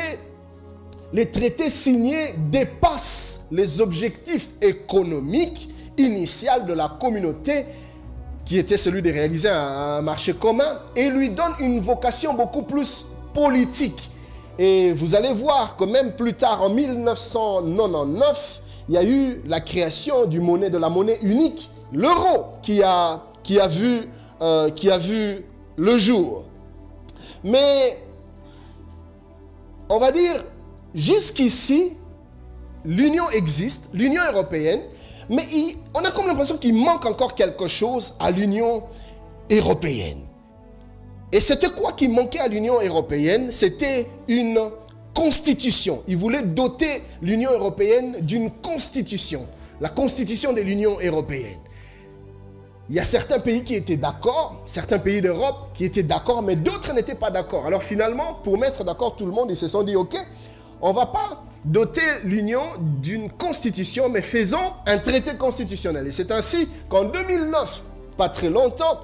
les traités signés dépassent les objectifs économiques initial de la communauté qui était celui de réaliser un marché commun et lui donne une vocation beaucoup plus politique. Et vous allez voir que même plus tard en 1999, il y a eu la création de la monnaie unique, l'euro, qui a vu le jour. Mais on va dire jusqu'ici, l'Union existe, l'Union européenne. Mais on a comme l'impression qu'il manque encore quelque chose à l'Union européenne. Et c'était quoi qui manquait à l'Union européenne? C'était une constitution. Ils voulaient doter l'Union européenne d'une constitution. La constitution de l'Union européenne. Il y a certains pays qui étaient d'accord, certains pays d'Europe qui étaient d'accord, mais d'autres n'étaient pas d'accord. Alors finalement, pour mettre d'accord tout le monde, ils se sont dit, ok, on ne va pas doter l'Union d'une constitution, mais faisons un traité constitutionnel. Et c'est ainsi qu'en 2009, pas très longtemps,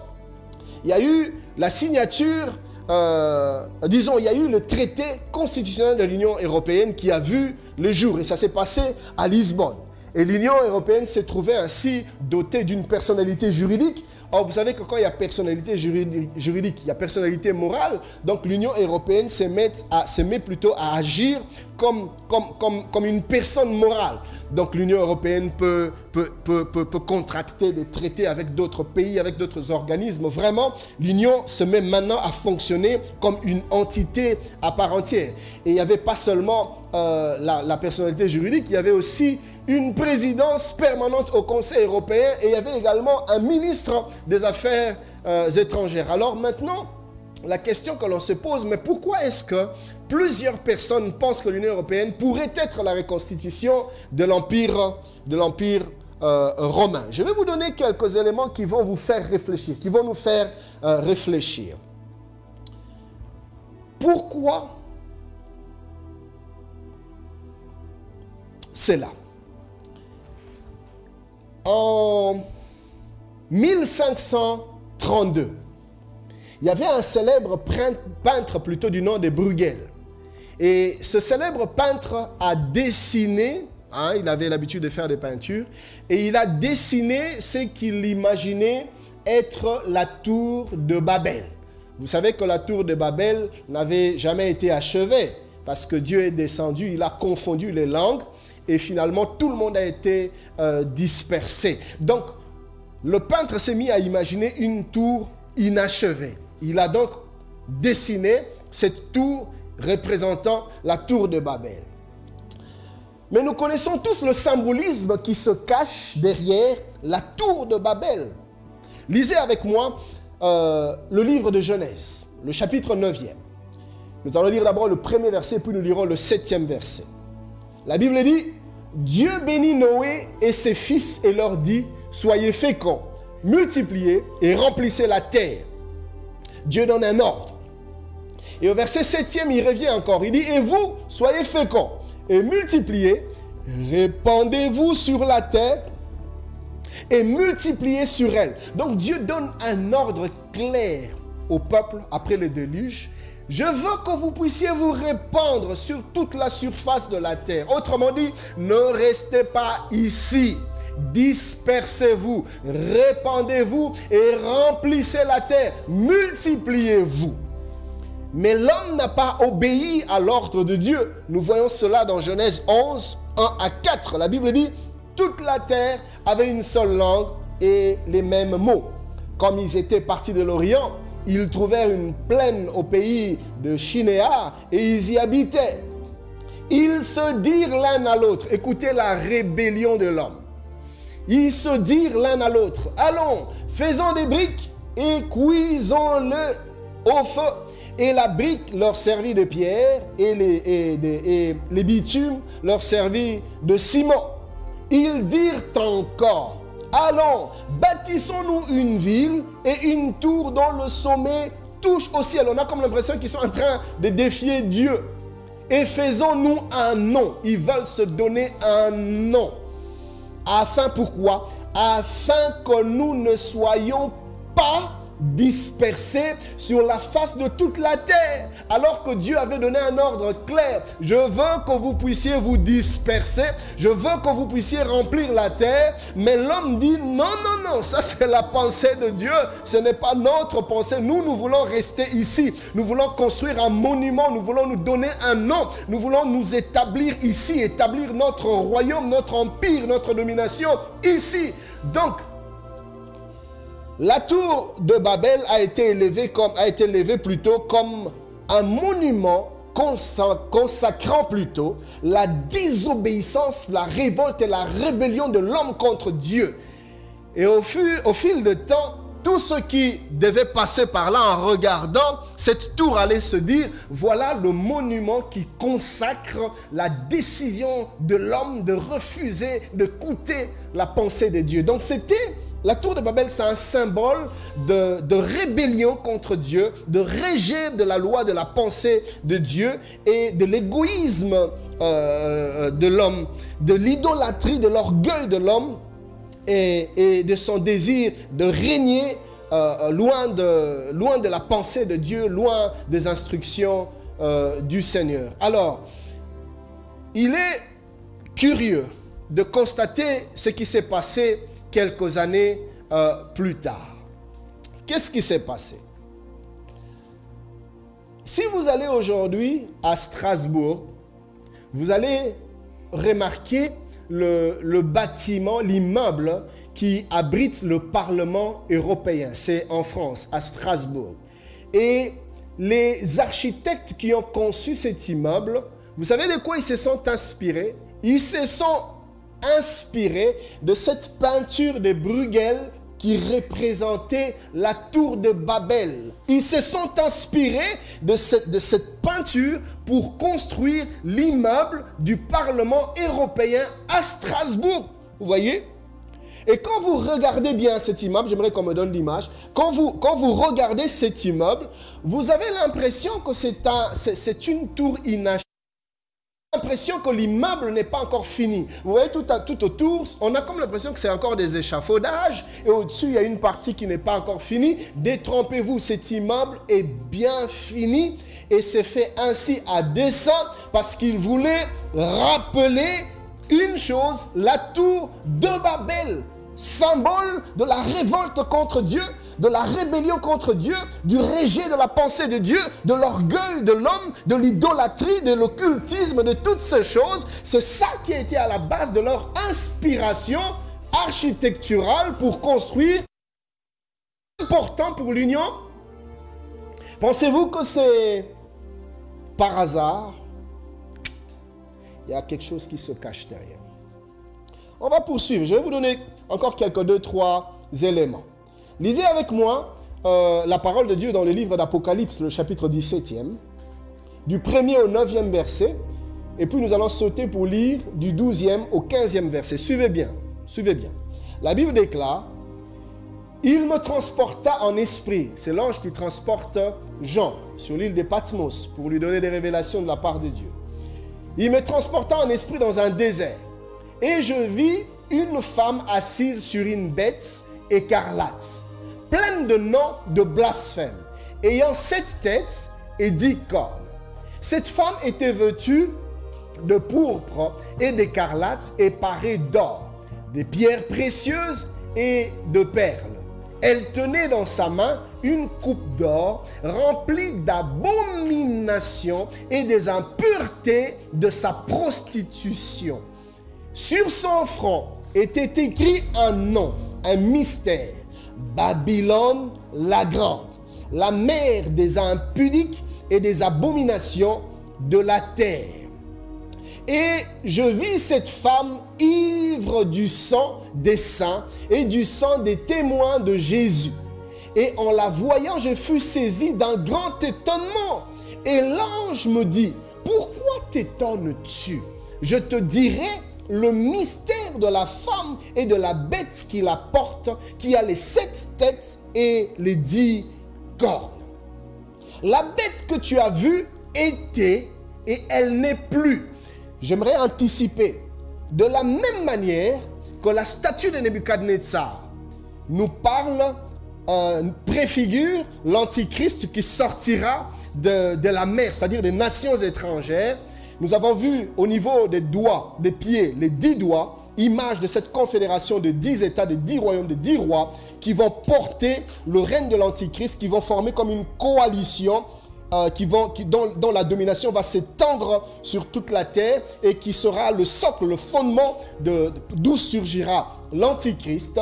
il y a eu la signature, il y a eu le traité constitutionnel de l'Union européenne qui a vu le jour. Et ça s'est passé à Lisbonne. Et l'Union européenne s'est trouvée ainsi dotée d'une personnalité juridique. Or, vous savez que quand il y a personnalité juridique, il y a personnalité morale. Donc, l'Union européenne se met plutôt à agir comme une personne morale. Donc, l'Union européenne peut contracter des traités avec d'autres pays, avec d'autres organismes. Vraiment, l'Union se met maintenant à fonctionner comme une entité à part entière. Et il n'y avait pas seulement la personnalité juridique, il y avait aussi une présidence permanente au Conseil européen et il y avait également un ministre des Affaires étrangères. Alors maintenant, la question que l'on se pose, mais pourquoi est-ce que plusieurs personnes pensent que l'Union européenne pourrait être la reconstitution de l'Empire romain? Je vais vous donner quelques éléments qui vont vous faire réfléchir, qui vont nous faire réfléchir. Pourquoi c'est là? En 1532, il y avait un célèbre peintre plutôt du nom de Bruegel. Et ce célèbre peintre a dessiné, il avait l'habitude de faire des peintures, et il a dessiné ce qu'il imaginait être la tour de Babel. Vous savez que la tour de Babel n'avait jamais été achevée parce que Dieu est descendu, il a confondu les langues. Et finalement, tout le monde a été dispersé. Donc, le peintre s'est mis à imaginer une tour inachevée. Il a donc dessiné cette tour représentant la tour de Babel. Mais nous connaissons tous le symbolisme qui se cache derrière la tour de Babel. Lisez avec moi le livre de Genèse, le chapitre 9e. Nous allons lire d'abord le premier verset, puis nous lirons le 7e verset. La Bible dit, Dieu bénit Noé et ses fils et leur dit, soyez féconds, multipliez et remplissez la terre. Dieu donne un ordre. Et au verset 7e, il revient encore. Il dit, et vous, soyez féconds et multipliez, répandez-vous sur la terre et multipliez sur elle. Donc Dieu donne un ordre clair au peuple après le déluge. Je veux que vous puissiez vous répandre sur toute la surface de la terre. Autrement dit, ne restez pas ici. Dispersez-vous, répandez-vous et remplissez la terre. Multipliez-vous. Mais l'homme n'a pas obéi à l'ordre de Dieu. Nous voyons cela dans Genèse 11, 1 à 4. La Bible dit, toute la terre avait une seule langue et les mêmes mots. Comme ils étaient partis de l'Orient, ils trouvèrent une plaine au pays de Shinéar et ils y habitaient. Ils se dirent l'un à l'autre. Écoutez la rébellion de l'homme. Ils se dirent l'un à l'autre. Allons, faisons des briques et cuisons-le au feu. Et la brique leur servit de pierre et les bitumes leur servit de ciment. Ils dirent encore, allons, bâtissons-nous une ville et une tour dont le sommet touche au ciel. On a comme l'impression qu'ils sont en train de défier Dieu. Et faisons-nous un nom. Ils veulent se donner un nom. Afin, pourquoi? Afin que nous ne soyons pas dispersés sur la face de toute la terre. Alors que Dieu avait donné un ordre clair. Je veux que vous puissiez vous disperser. Je veux que vous puissiez remplir la terre. Mais l'homme dit non, non, non. Ça c'est la pensée de Dieu. Ce n'est pas notre pensée. Nous voulons rester ici. Nous voulons construire un monument. Nous voulons nous donner un nom. Nous voulons nous établir ici. Établir notre royaume, notre empire, notre domination ici. Donc, la tour de Babel a été élevée plutôt comme un monument consacrant plutôt la désobéissance, la révolte et la rébellion de l'homme contre Dieu. Et au fil de temps, tous ceux qui devaient passer par là en regardant cette tour allaient se dire, voilà le monument qui consacre la décision de l'homme de refuser, d'écouter la pensée de Dieu. Donc la tour de Babel, c'est un symbole de rébellion contre Dieu, de rejet de la loi, de la pensée de Dieu et de l'égoïsme de l'homme, de l'idolâtrie, de l'orgueil de l'homme et de son désir de régner loin de la pensée de Dieu, loin des instructions du Seigneur. Alors, il est curieux de constater ce qui s'est passé quelques années plus tard. Qu'est-ce qui s'est passé? Si vous allez aujourd'hui à Strasbourg, vous allez remarquer le bâtiment, l'immeuble qui abrite le Parlement européen. C'est en France, à Strasbourg. Et les architectes qui ont conçu cet immeuble, vous savez de quoi ils se sont inspirés? Ils se sont inspiré de cette peinture de Bruegel qui représentait la tour de Babel. Ils se sont inspirés de cette peinture pour construire l'immeuble du Parlement européen à Strasbourg. Vous voyez? Et quand vous regardez bien cet immeuble, j'aimerais qu'on me donne l'image, quand vous regardez cet immeuble, vous avez l'impression que c'est une tour inachevée. L'impression que l'immeuble n'est pas encore fini. Vous voyez tout autour, on a comme l'impression que c'est encore des échafaudages et au-dessus il y a une partie qui n'est pas encore finie. Détrompez-vous, cet immeuble est bien fini et c'est fait ainsi à dessein parce qu'il voulait rappeler une chose, la tour de Babel, symbole de la révolte contre Dieu, de la rébellion contre Dieu, du rejet de la pensée de Dieu, de l'orgueil de l'homme, de l'idolâtrie, de l'occultisme, de toutes ces choses. C'est ça qui a été à la base de leur inspiration architecturale pour construire. Important pour l'union. Pensez-vous que c'est par hasard? Il y a quelque chose qui se cache derrière. On va poursuivre. Je vais vous donner encore quelques 2-3 éléments. Lisez avec moi la parole de Dieu dans le livre d'Apocalypse, le chapitre 17e, du 1er au 9e verset, et puis nous allons sauter pour lire du 12e au 15e verset. Suivez bien, suivez bien. La Bible déclare, « Il me transporta en esprit », c'est l'ange qui transporte Jean sur l'île de Patmos pour lui donner des révélations de la part de Dieu. « Il me transporta en esprit dans un désert, et je vis une femme assise sur une bête écarlate, pleine de noms de blasphème, ayant 7 têtes et 10 cornes. Cette femme était vêtue de pourpre et d'écarlate et parée d'or, des pierres précieuses et de perles. Elle tenait dans sa main une coupe d'or remplie d'abominations et des impuretés de sa prostitution. Sur son front était écrit un nom, un mystère. Babylone la grande, la mère des impudiques et des abominations de la terre. Et je vis cette femme ivre du sang des saints et du sang des témoins de Jésus. Et en la voyant, je fus saisi d'un grand étonnement. Et l'ange me dit, pourquoi t'étonnes-tu? Je te dirai le mystère de la femme et de la bête qui la porte, qui a les 7 têtes et les 10 cornes. La bête que tu as vue était et elle n'est plus. J'aimerais anticiper. De la même manière que la statue de Nebuchadnezzar nous parle, préfigure l'antichrist qui sortira de la mer, c'est-à-dire des nations étrangères. Nous avons vu au niveau des doigts, des pieds, les 10 doigts, image de cette confédération de 10 États, de 10 royaumes, de 10 rois qui vont porter le règne de l'antichrist, qui vont former comme une coalition dont la domination va s'étendre sur toute la terre et qui sera le socle, le fondement d'où surgira l'antichrist.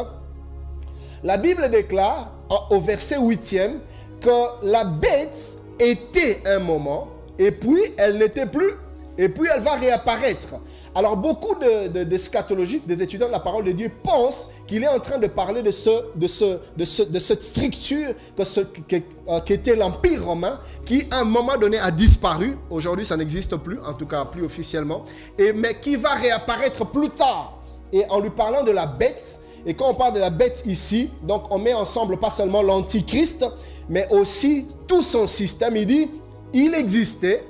La Bible déclare au verset 8e que la bête était un moment et puis elle n'était plus et puis elle va réapparaître. Alors beaucoup d'eschatologiques, des étudiants de la parole de Dieu pensent qu'il est en train de parler de cette structure qui était l'Empire romain, qui à un moment donné a disparu. Aujourd'hui ça n'existe plus, en tout cas plus officiellement, mais qui va réapparaître plus tard. Et en lui parlant de la bête, et quand on parle de la bête ici, donc on met ensemble pas seulement l'antichrist, mais aussi tout son système. Il dit, il existait,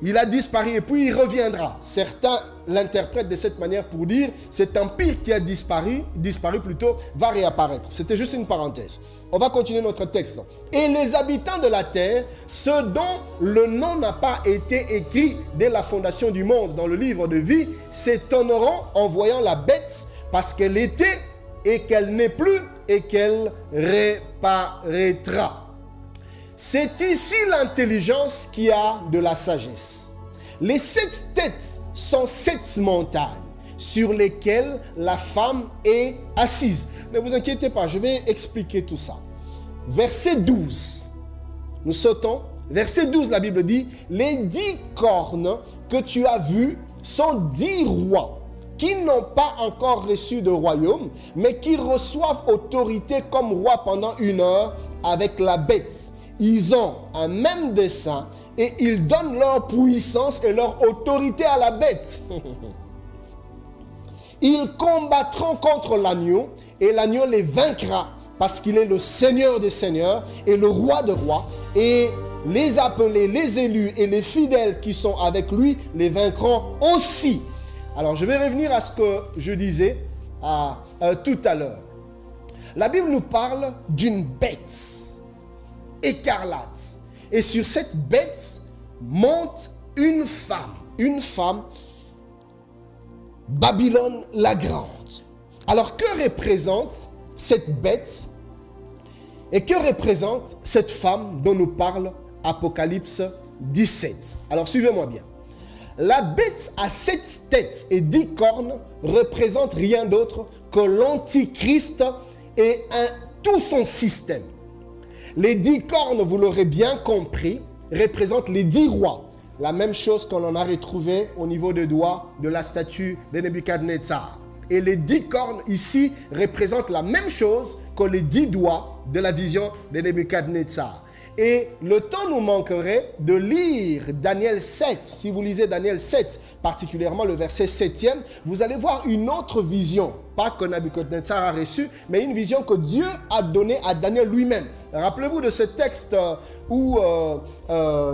il a disparu et puis il reviendra. Certains l'interprètent de cette manière pour dire cet empire qui a disparu plutôt, va réapparaître. C'était juste une parenthèse. On va continuer notre texte. Et les habitants de la terre, ceux dont le nom n'a pas été écrit dès la fondation du monde dans le livre de vie, s'étonneront en voyant la bête parce qu'elle était et qu'elle n'est plus et qu'elle réapparaîtra. C'est ici l'intelligence qui a de la sagesse. Les 7 têtes sont 7 montagnes sur lesquelles la femme est assise. Ne vous inquiétez pas, je vais expliquer tout ça. Verset 12, nous sautons. Verset 12, la Bible dit, les 10 cornes que tu as vues sont 10 rois qui n'ont pas encore reçu de royaume, mais qui reçoivent autorité comme roi pendant 1 heure avec la bête. Ils ont un même dessein et ils donnent leur puissance et leur autorité à la bête. Ils combattront contre l'agneau et l'agneau les vaincra parce qu'il est le Seigneur des seigneurs et le roi des rois. Et les appelés, les élus et les fidèles qui sont avec lui les vaincront aussi. Alors je vais revenir à ce que je disais tout à l'heure. La Bible nous parle d'une bête écarlate. Et sur cette bête monte une femme, Babylone la grande. Alors que représente cette bête et que représente cette femme dont nous parle Apocalypse 17? Alors suivez-moi bien. La bête à 7 têtes et 10 cornes représente rien d'autre que l'antichrist et tout son système. Les 10 cornes, vous l'aurez bien compris, représentent les 10 rois. La même chose qu'on en a retrouvé au niveau des doigts de la statue de Nebuchadnezzar. Et les 10 cornes ici représentent la même chose que les 10 doigts de la vision de Nebuchadnezzar. Et le temps nous manquerait de lire Daniel 7. Si vous lisez Daniel 7, particulièrement le verset 7e, vous allez voir une autre vision. Pas que Nebuchadnezzar a reçu, mais une vision que Dieu a donnée à Daniel lui-même. Rappelez-vous de ce texte où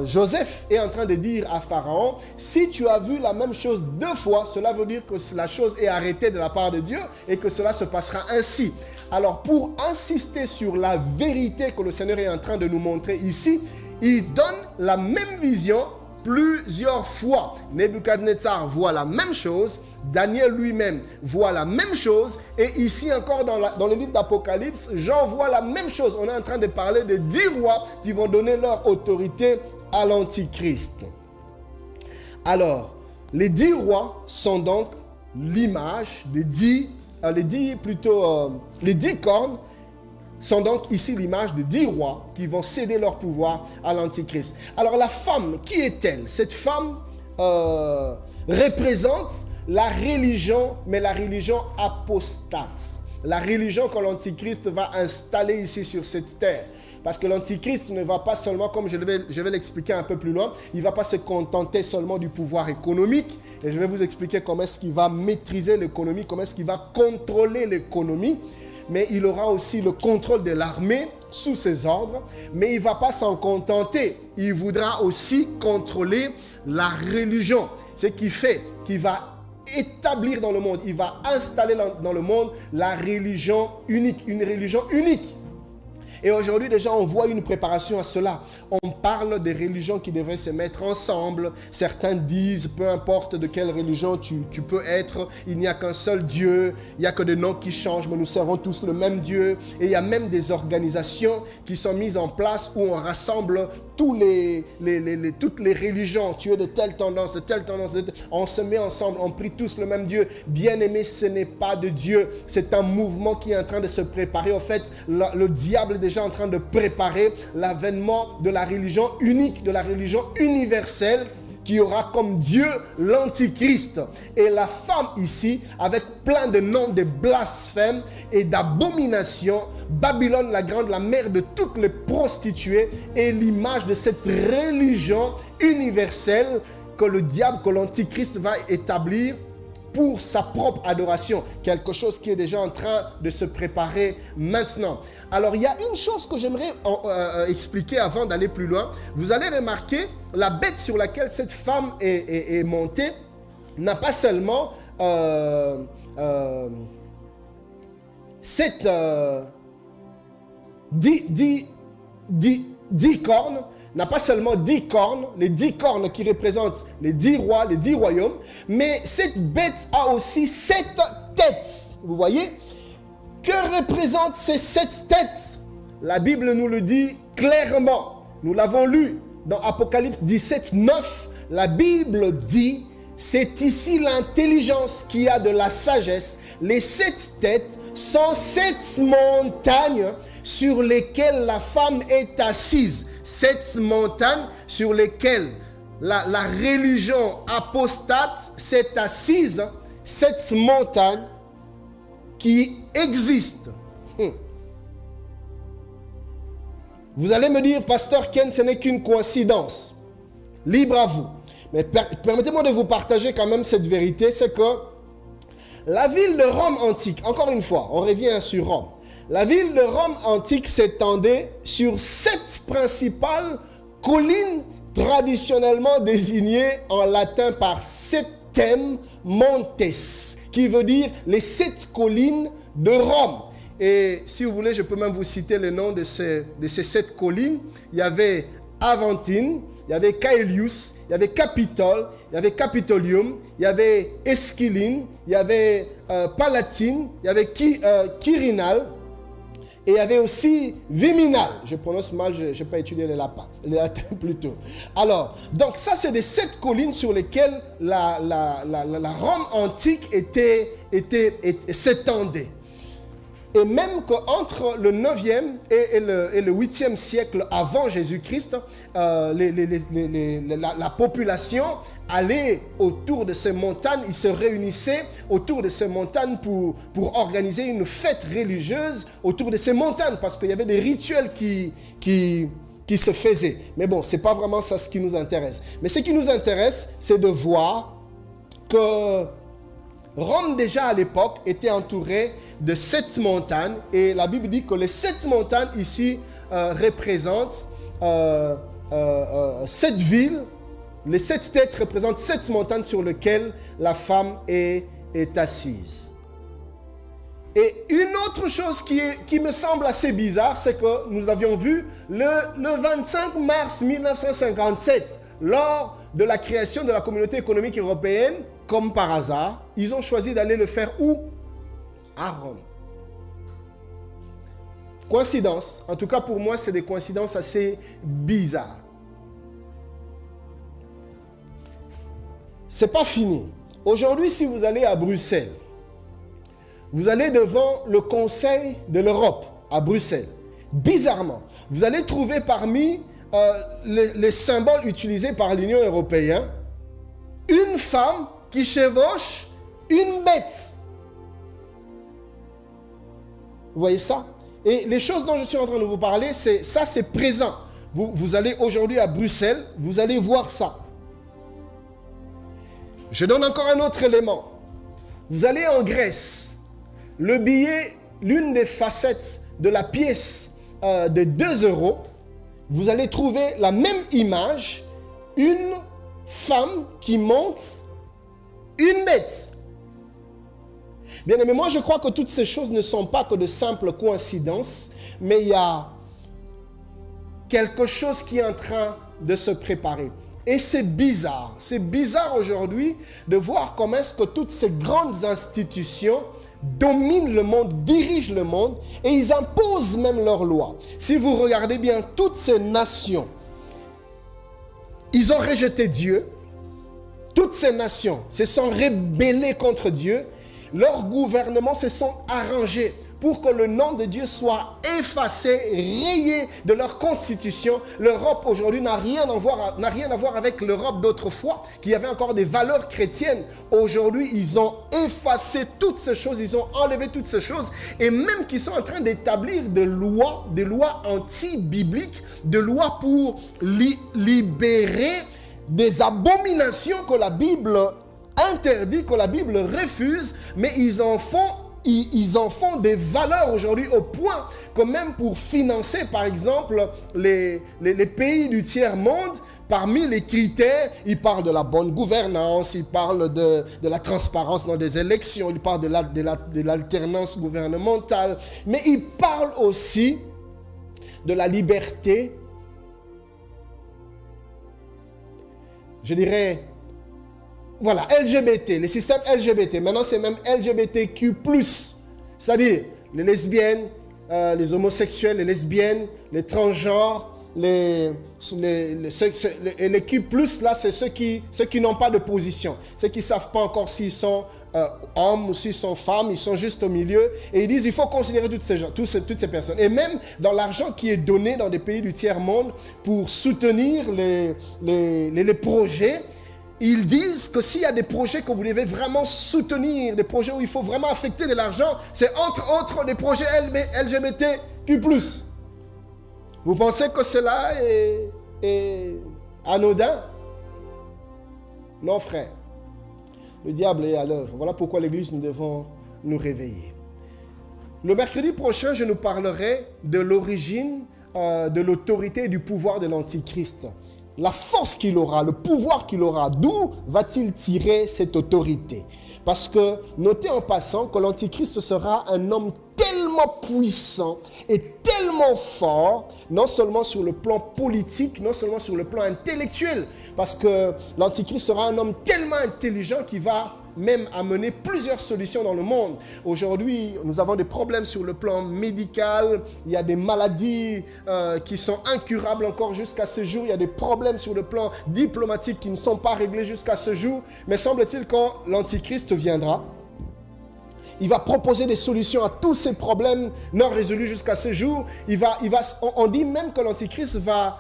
Joseph est en train de dire à Pharaon, si tu as vu la même chose 2 fois, cela veut dire que la chose est arrêtée de la part de Dieu et que cela se passera ainsi. Alors pour insister sur la vérité que le Seigneur est en train de nous montrer ici, il donne la même vision plusieurs fois. Nebuchadnezzar voit la même chose, Daniel lui-même voit la même chose, et ici encore dans le livre d'Apocalypse, Jean voit la même chose. On est en train de parler de 10 rois qui vont donner leur autorité à l'Antichrist. Alors, les 10 rois sont donc l'image des 10 cornes sont donc ici l'image de 10 rois qui vont céder leur pouvoir à l'Antichrist. Alors la femme, qui est-elle? Cette femme représente la religion, mais la religion apostate. La religion que l'Antichrist va installer ici sur cette terre. Parce que l'Antichrist ne va pas seulement, comme je vais l'expliquer un peu plus loin, il ne va pas se contenter seulement du pouvoir économique. Et je vais vous expliquer comment est-ce qu'il va maîtriser l'économie, comment est-ce qu'il va contrôler l'économie. Mais il aura aussi le contrôle de l'armée sous ses ordres. Mais il ne va pas s'en contenter. Il voudra aussi contrôler la religion. Ce qui fait qu'il va établir dans le monde, il va installer dans le monde la religion unique, une religion unique. Et aujourd'hui, déjà, on voit une préparation à cela. On parle des religions qui devraient se mettre ensemble. Certains disent, peu importe de quelle religion tu peux être, il n'y a qu'un seul Dieu, il n'y a que des noms qui changent, mais nous servons tous le même Dieu. Et il y a même des organisations qui sont mises en place où on rassemble toutes les religions. Tu es de telle tendance, on se met ensemble, on prie tous le même Dieu. Bien aimé, ce n'est pas de Dieu. C'est un mouvement qui est en train de se préparer. En fait, le diable est déjà en train de préparer l'avènement de la religion unique, de la religion universelle qui aura comme Dieu l'Antichrist. Et la femme ici, avec plein de noms de blasphèmes et d'abominations, Babylone la grande, la mère de toutes les prostituées, est l'image de cette religion universelle que le diable, que l'Antichrist va établir pour sa propre adoration, quelque chose qui est déjà en train de se préparer maintenant. Alors, il y a une chose que j'aimerais expliquer avant d'aller plus loin. Vous allez remarquer, la bête sur laquelle cette femme est montée n'a pas seulement 10 cornes, n'a pas seulement 10 cornes, les 10 cornes qui représentent les 10 rois, les 10 royaumes, mais cette bête a aussi 7 têtes. Vous voyez? Que représentent ces 7 têtes? La Bible nous le dit clairement. Nous l'avons lu dans Apocalypse 17, 9. La Bible dit, c'est ici l'intelligence qui a de la sagesse. Les 7 têtes sont 7 montagnes sur lesquelles la femme est assise. 7 montagnes sur lesquelles la religion apostate s'est assise. 7 montagnes qui existent. Vous allez me dire, Pasteur Ken, ce n'est qu'une coïncidence. Libre à vous. Mais permettez-moi de vous partager quand même cette vérité, c'est que la ville de Rome antique, encore une fois, on revient sur Rome. La ville de Rome antique s'étendait sur 7 principales collines traditionnellement désignées en latin par Septem Montes, qui veut dire les 7 collines de Rome. Et si vous voulez, je peux même vous citer le nom de ces 7 collines. Il y avait Aventine, il y avait Caelius, il y avait Capitole, il y avait Capitolium, il y avait Esquiline, il y avait Palatine, il y avait Quirinal, et il y avait aussi Viminal. Je prononce mal, je n'ai pas étudié les latin plutôt. Alors, donc ça c'est des 7 collines sur lesquelles la Rome antique s'étendait. Et même qu'entre le 9e et le 8e siècle avant Jésus-Christ, la population allait autour de ces montagnes, ils se réunissaient autour de ces montagnes pour organiser une fête religieuse autour de ces montagnes, parce qu'il y avait des rituels qui se faisaient. Mais bon, ce n'est pas vraiment ça ce qui nous intéresse. Mais ce qui nous intéresse, c'est de voir que Rome déjà à l'époque était entourée de 7 montagnes, et la Bible dit que les 7 montagnes ici représentent 7 villes. Les 7 têtes représentent 7 montagnes sur lesquelles la femme est assise. Et une autre chose qui me semble assez bizarre, c'est que nous avions vu le 25 mars 1957, lors de la création de la communauté économique européenne, comme par hasard, ils ont choisi d'aller le faire où? À Rome. Coïncidence. En tout cas, pour moi, c'est des coïncidences assez bizarres. C'est pas fini. Aujourd'hui, si vous allez à Bruxelles, vous allez devant le Conseil de l'Europe à Bruxelles. Bizarrement, vous allez trouver parmi les symboles utilisés par l'Union européenne une femme qui chevauche une bête. Vous voyez ça? Et les choses dont je suis en train de vous parler, c'est présent. Vous allez aujourd'hui à Bruxelles, vous allez voir ça. Je donne encore un autre élément. Vous allez en Grèce. Le billet, l'une des facettes de la pièce de 2 €, vous allez trouver la même image, une femme qui monte une bête. Bien aimé, moi je crois que toutes ces choses ne sont pas que de simples coïncidences, mais il y a quelque chose qui est en train de se préparer. Et c'est bizarre aujourd'hui de voir comment est-ce que toutes ces grandes institutions dominent le monde, dirigent le monde et ils imposent même leurs lois. Si vous regardez bien toutes ces nations, ils ont rejeté Dieu. Toutes ces nations se sont rebellées contre Dieu. Leurs gouvernements se sont arrangés pour que le nom de Dieu soit effacé, rayé de leur constitution. L'Europe aujourd'hui n'a rien à voir avec l'Europe d'autrefois, qui avait encore des valeurs chrétiennes. Aujourd'hui, ils ont effacé toutes ces choses, ils ont enlevé toutes ces choses, et même qu'ils sont en train d'établir des lois anti-bibliques, des lois pour libérer des abominations que la Bible interdit, que la Bible refuse, mais ils en font des valeurs aujourd'hui au point que même pour financer par exemple les pays du tiers-monde, parmi les critères, ils parlent de la bonne gouvernance, ils parlent de la transparence dans des élections, ils parlent de l'alternance gouvernementale, mais ils parlent aussi de la liberté, je dirais, voilà, LGBT, le système LGBT. Maintenant, c'est même LGBTQ+. C'est-à-dire les lesbiennes, les homosexuels, les lesbiennes, les transgenres, les Q+, là, c'est ceux qui n'ont pas de position. Ceux qui ne savent pas encore s'ils sont hommes ou s'ils sont femmes, ils sont juste au milieu. Et ils disent, il faut considérer toutes ces personnes. Et même dans l'argent qui est donné dans des pays du tiers-monde pour soutenir les projets, ils disent que s'il y a des projets que vous devez vraiment soutenir, des projets où il faut vraiment affecter de l'argent, c'est entre autres des projets LGBTQ+. Vous pensez que cela est anodin? Non, frère. Le diable est à l'œuvre. Voilà pourquoi l'Église, nous devons nous réveiller. Le mercredi prochain, je nous parlerai de l'origine, de l'autorité et du pouvoir de l'Antichrist. La force qu'il aura, le pouvoir qu'il aura, d'où va-t-il tirer cette autorité? Parce que, notez en passant que l'Antichrist sera un homme tellement puissant et tellement fort, non seulement sur le plan politique, non seulement sur le plan intellectuel, parce que l'Antichrist sera un homme tellement intelligent qui va même amener plusieurs solutions dans le monde. Aujourd'hui, nous avons des problèmes sur le plan médical, il y a des maladies qui sont incurables encore jusqu'à ce jour, il y a des problèmes sur le plan diplomatique qui ne sont pas réglés jusqu'à ce jour, mais semble-t-il quand l'Antichrist viendra, il va proposer des solutions à tous ces problèmes non résolus jusqu'à ce jour. On dit même que l'Antichrist va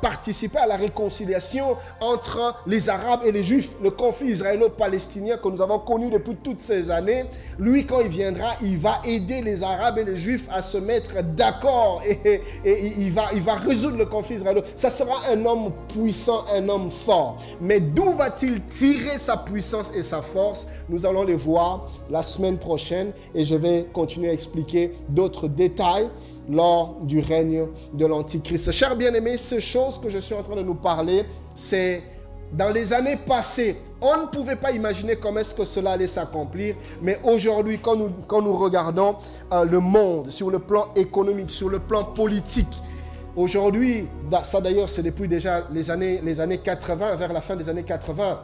participer à la réconciliation entre les Arabes et les Juifs. Le conflit israélo-palestinien que nous avons connu depuis toutes ces années, lui, quand il viendra, il va aider les Arabes et les Juifs à se mettre d'accord et il va résoudre le conflit israélo. Ça sera un homme puissant, un homme fort. Mais d'où va-t-il tirer sa puissance et sa force? Nous allons le voir la semaine prochaine et je vais continuer à expliquer d'autres détails lors du règne de l'Antichrist. Chers bien-aimés, ces choses que je suis en train de nous parler, c'est dans les années passées. On ne pouvait pas imaginer comment est-ce que cela allait s'accomplir, mais aujourd'hui, quand nous regardons le monde sur le plan économique, sur le plan politique, Aujourd'hui, ça d'ailleurs, c'est depuis déjà les années 80, vers la fin des années 80,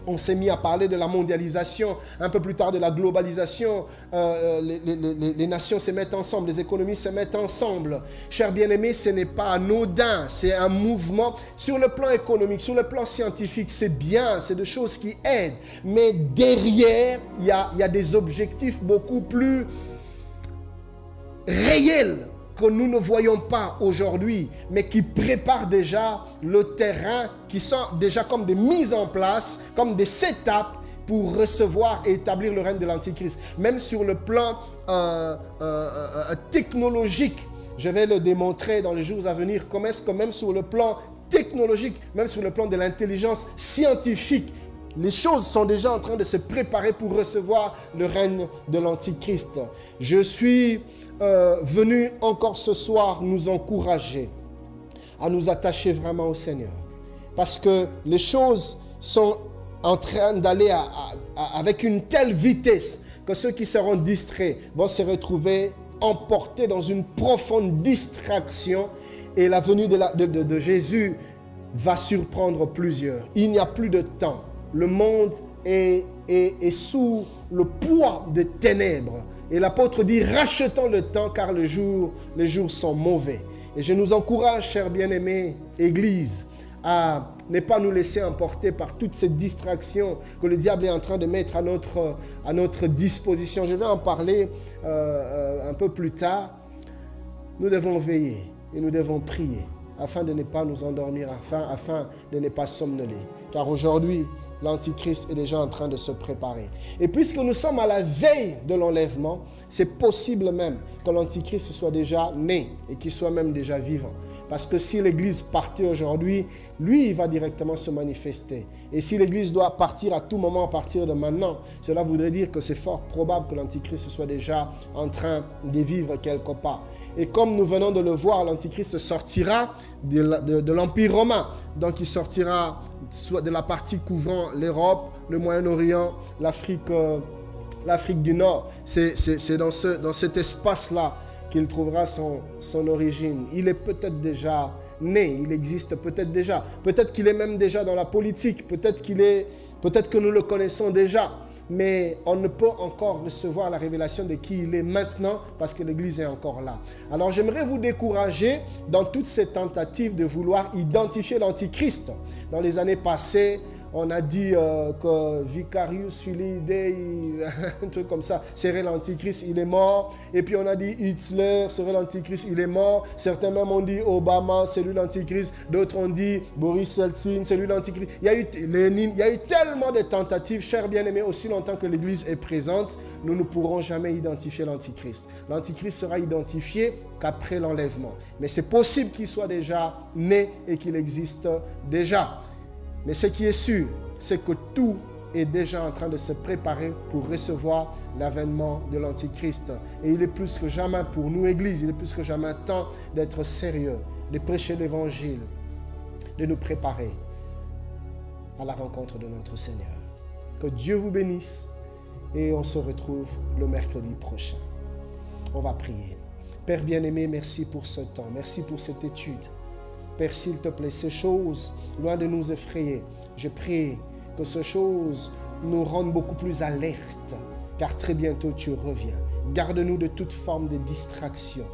on s'est mis à parler de la mondialisation, un peu plus tard de la globalisation. Les nations se mettent ensemble, les économies se mettent ensemble. Chers bien-aimés, ce n'est pas anodin, c'est un mouvement. Sur le plan économique, sur le plan scientifique, c'est bien, c'est des choses qui aident. Mais derrière, il y a des objectifs beaucoup plus réels que nous ne voyons pas aujourd'hui, mais qui préparent déjà le terrain, qui sont déjà comme des mises en place, comme des setups pour recevoir et établir le règne de l'Antichrist. Même sur le plan technologique, je vais le démontrer dans les jours à venir, comment est-ce que même sur le plan technologique, même sur le plan de l'intelligence scientifique, les choses sont déjà en train de se préparer pour recevoir le règne de l'Antichrist. Je suis venu encore ce soir nous encourager à nous attacher vraiment au Seigneur. Parce que les choses sont en train d'aller avec une telle vitesse que ceux qui seront distraits vont se retrouver emportés dans une profonde distraction et la venue de Jésus va surprendre plusieurs. Il n'y a plus de temps. Le monde est sous le poids des ténèbres. Et l'apôtre dit, rachetons le temps car les jours sont mauvais. Et je nous encourage, chers bien-aimés, Église, à ne pas nous laisser emporter par toutes ces distractions que le diable est en train de mettre à notre disposition. Je vais en parler un peu plus tard. Nous devons veiller et nous devons prier afin de ne pas nous endormir, afin de ne pas somnoler. Car aujourd'hui, l'Antichrist est déjà en train de se préparer. Et puisque nous sommes à la veille de l'enlèvement, c'est possible même que l'Antichrist soit déjà né et qu'il soit même déjà vivant. Parce que si l'Église partait aujourd'hui, lui, il va directement se manifester. Et si l'Église doit partir à tout moment à partir de maintenant, cela voudrait dire que c'est fort probable que l'Antichrist soit déjà en train de vivre quelque part. Et comme nous venons de le voir, l'Antichrist sortira de l'Empire romain. Donc il sortira soit de la partie couvrant l'Europe, le Moyen-Orient, l'Afrique du Nord. C'est dans cet espace-là qu'il trouvera son origine. Il est peut-être déjà né, il existe peut-être déjà. Peut-être qu'il est même déjà dans la politique, peut-être que nous le connaissons déjà. Mais on ne peut encore recevoir la révélation de qui il est maintenant parce que l'Église est encore là. Alors j'aimerais vous décourager dans toutes ces tentatives de vouloir identifier l'Antichrist. Dans les années passées, on a dit que Vicarius Filii Dei, un truc comme ça, serait l'Antichrist, il est mort. Et puis on a dit Hitler serait l'Antichrist, il est mort. Certains même ont dit Obama, c'est lui l'Antichrist. D'autres ont dit Boris Yeltsin, c'est lui l'Antichrist. Il y a eu Lénine, il y a eu tellement de tentatives, chers bien-aimés, aussi longtemps que l'Église est présente, nous ne pourrons jamais identifier l'Antichrist. L'Antichrist sera identifié qu'après l'enlèvement. Mais c'est possible qu'il soit déjà né et qu'il existe déjà. Mais ce qui est sûr, c'est que tout est déjà en train de se préparer pour recevoir l'avènement de l'Antichrist. Et il est plus que jamais pour nous, Église, il est plus que jamais temps d'être sérieux, de prêcher l'Évangile, de nous préparer à la rencontre de notre Seigneur. Que Dieu vous bénisse et on se retrouve le mercredi prochain. On va prier. Père bien-aimé, merci pour ce temps, merci pour cette étude. Père, s'il te plaît, ces choses, loin de nous effrayer, je prie que ces choses nous rendent beaucoup plus alertes, car très bientôt tu reviens. Garde-nous de toute forme de distraction,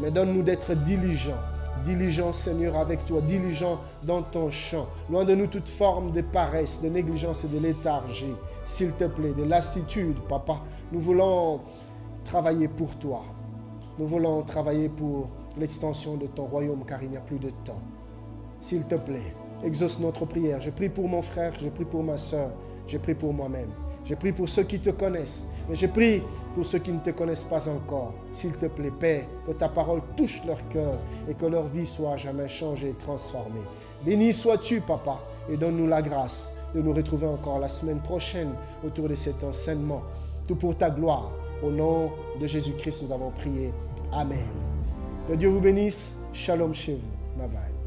mais donne-nous d'être diligents, Seigneur, avec toi, diligents dans ton champ. Loin de nous toute forme de paresse, de négligence et de léthargie, s'il te plaît, de lassitude, Papa. Nous voulons travailler pour toi. Nous voulons travailler pour l'extension de ton royaume, car il n'y a plus de temps. S'il te plaît, exauce notre prière. Je prie pour mon frère, je prie pour ma soeur, je prie pour moi-même. Je prie pour ceux qui te connaissent, mais je prie pour ceux qui ne te connaissent pas encore. S'il te plaît, Père, que ta parole touche leur cœur et que leur vie soit à jamais changée et transformée. Béni sois-tu, Papa, et donne-nous la grâce de nous retrouver encore la semaine prochaine autour de cet enseignement. Tout pour ta gloire. Au nom de Jésus-Christ, nous avons prié. Amen. Que Dieu vous bénisse. Shalom chez vous. Bye bye.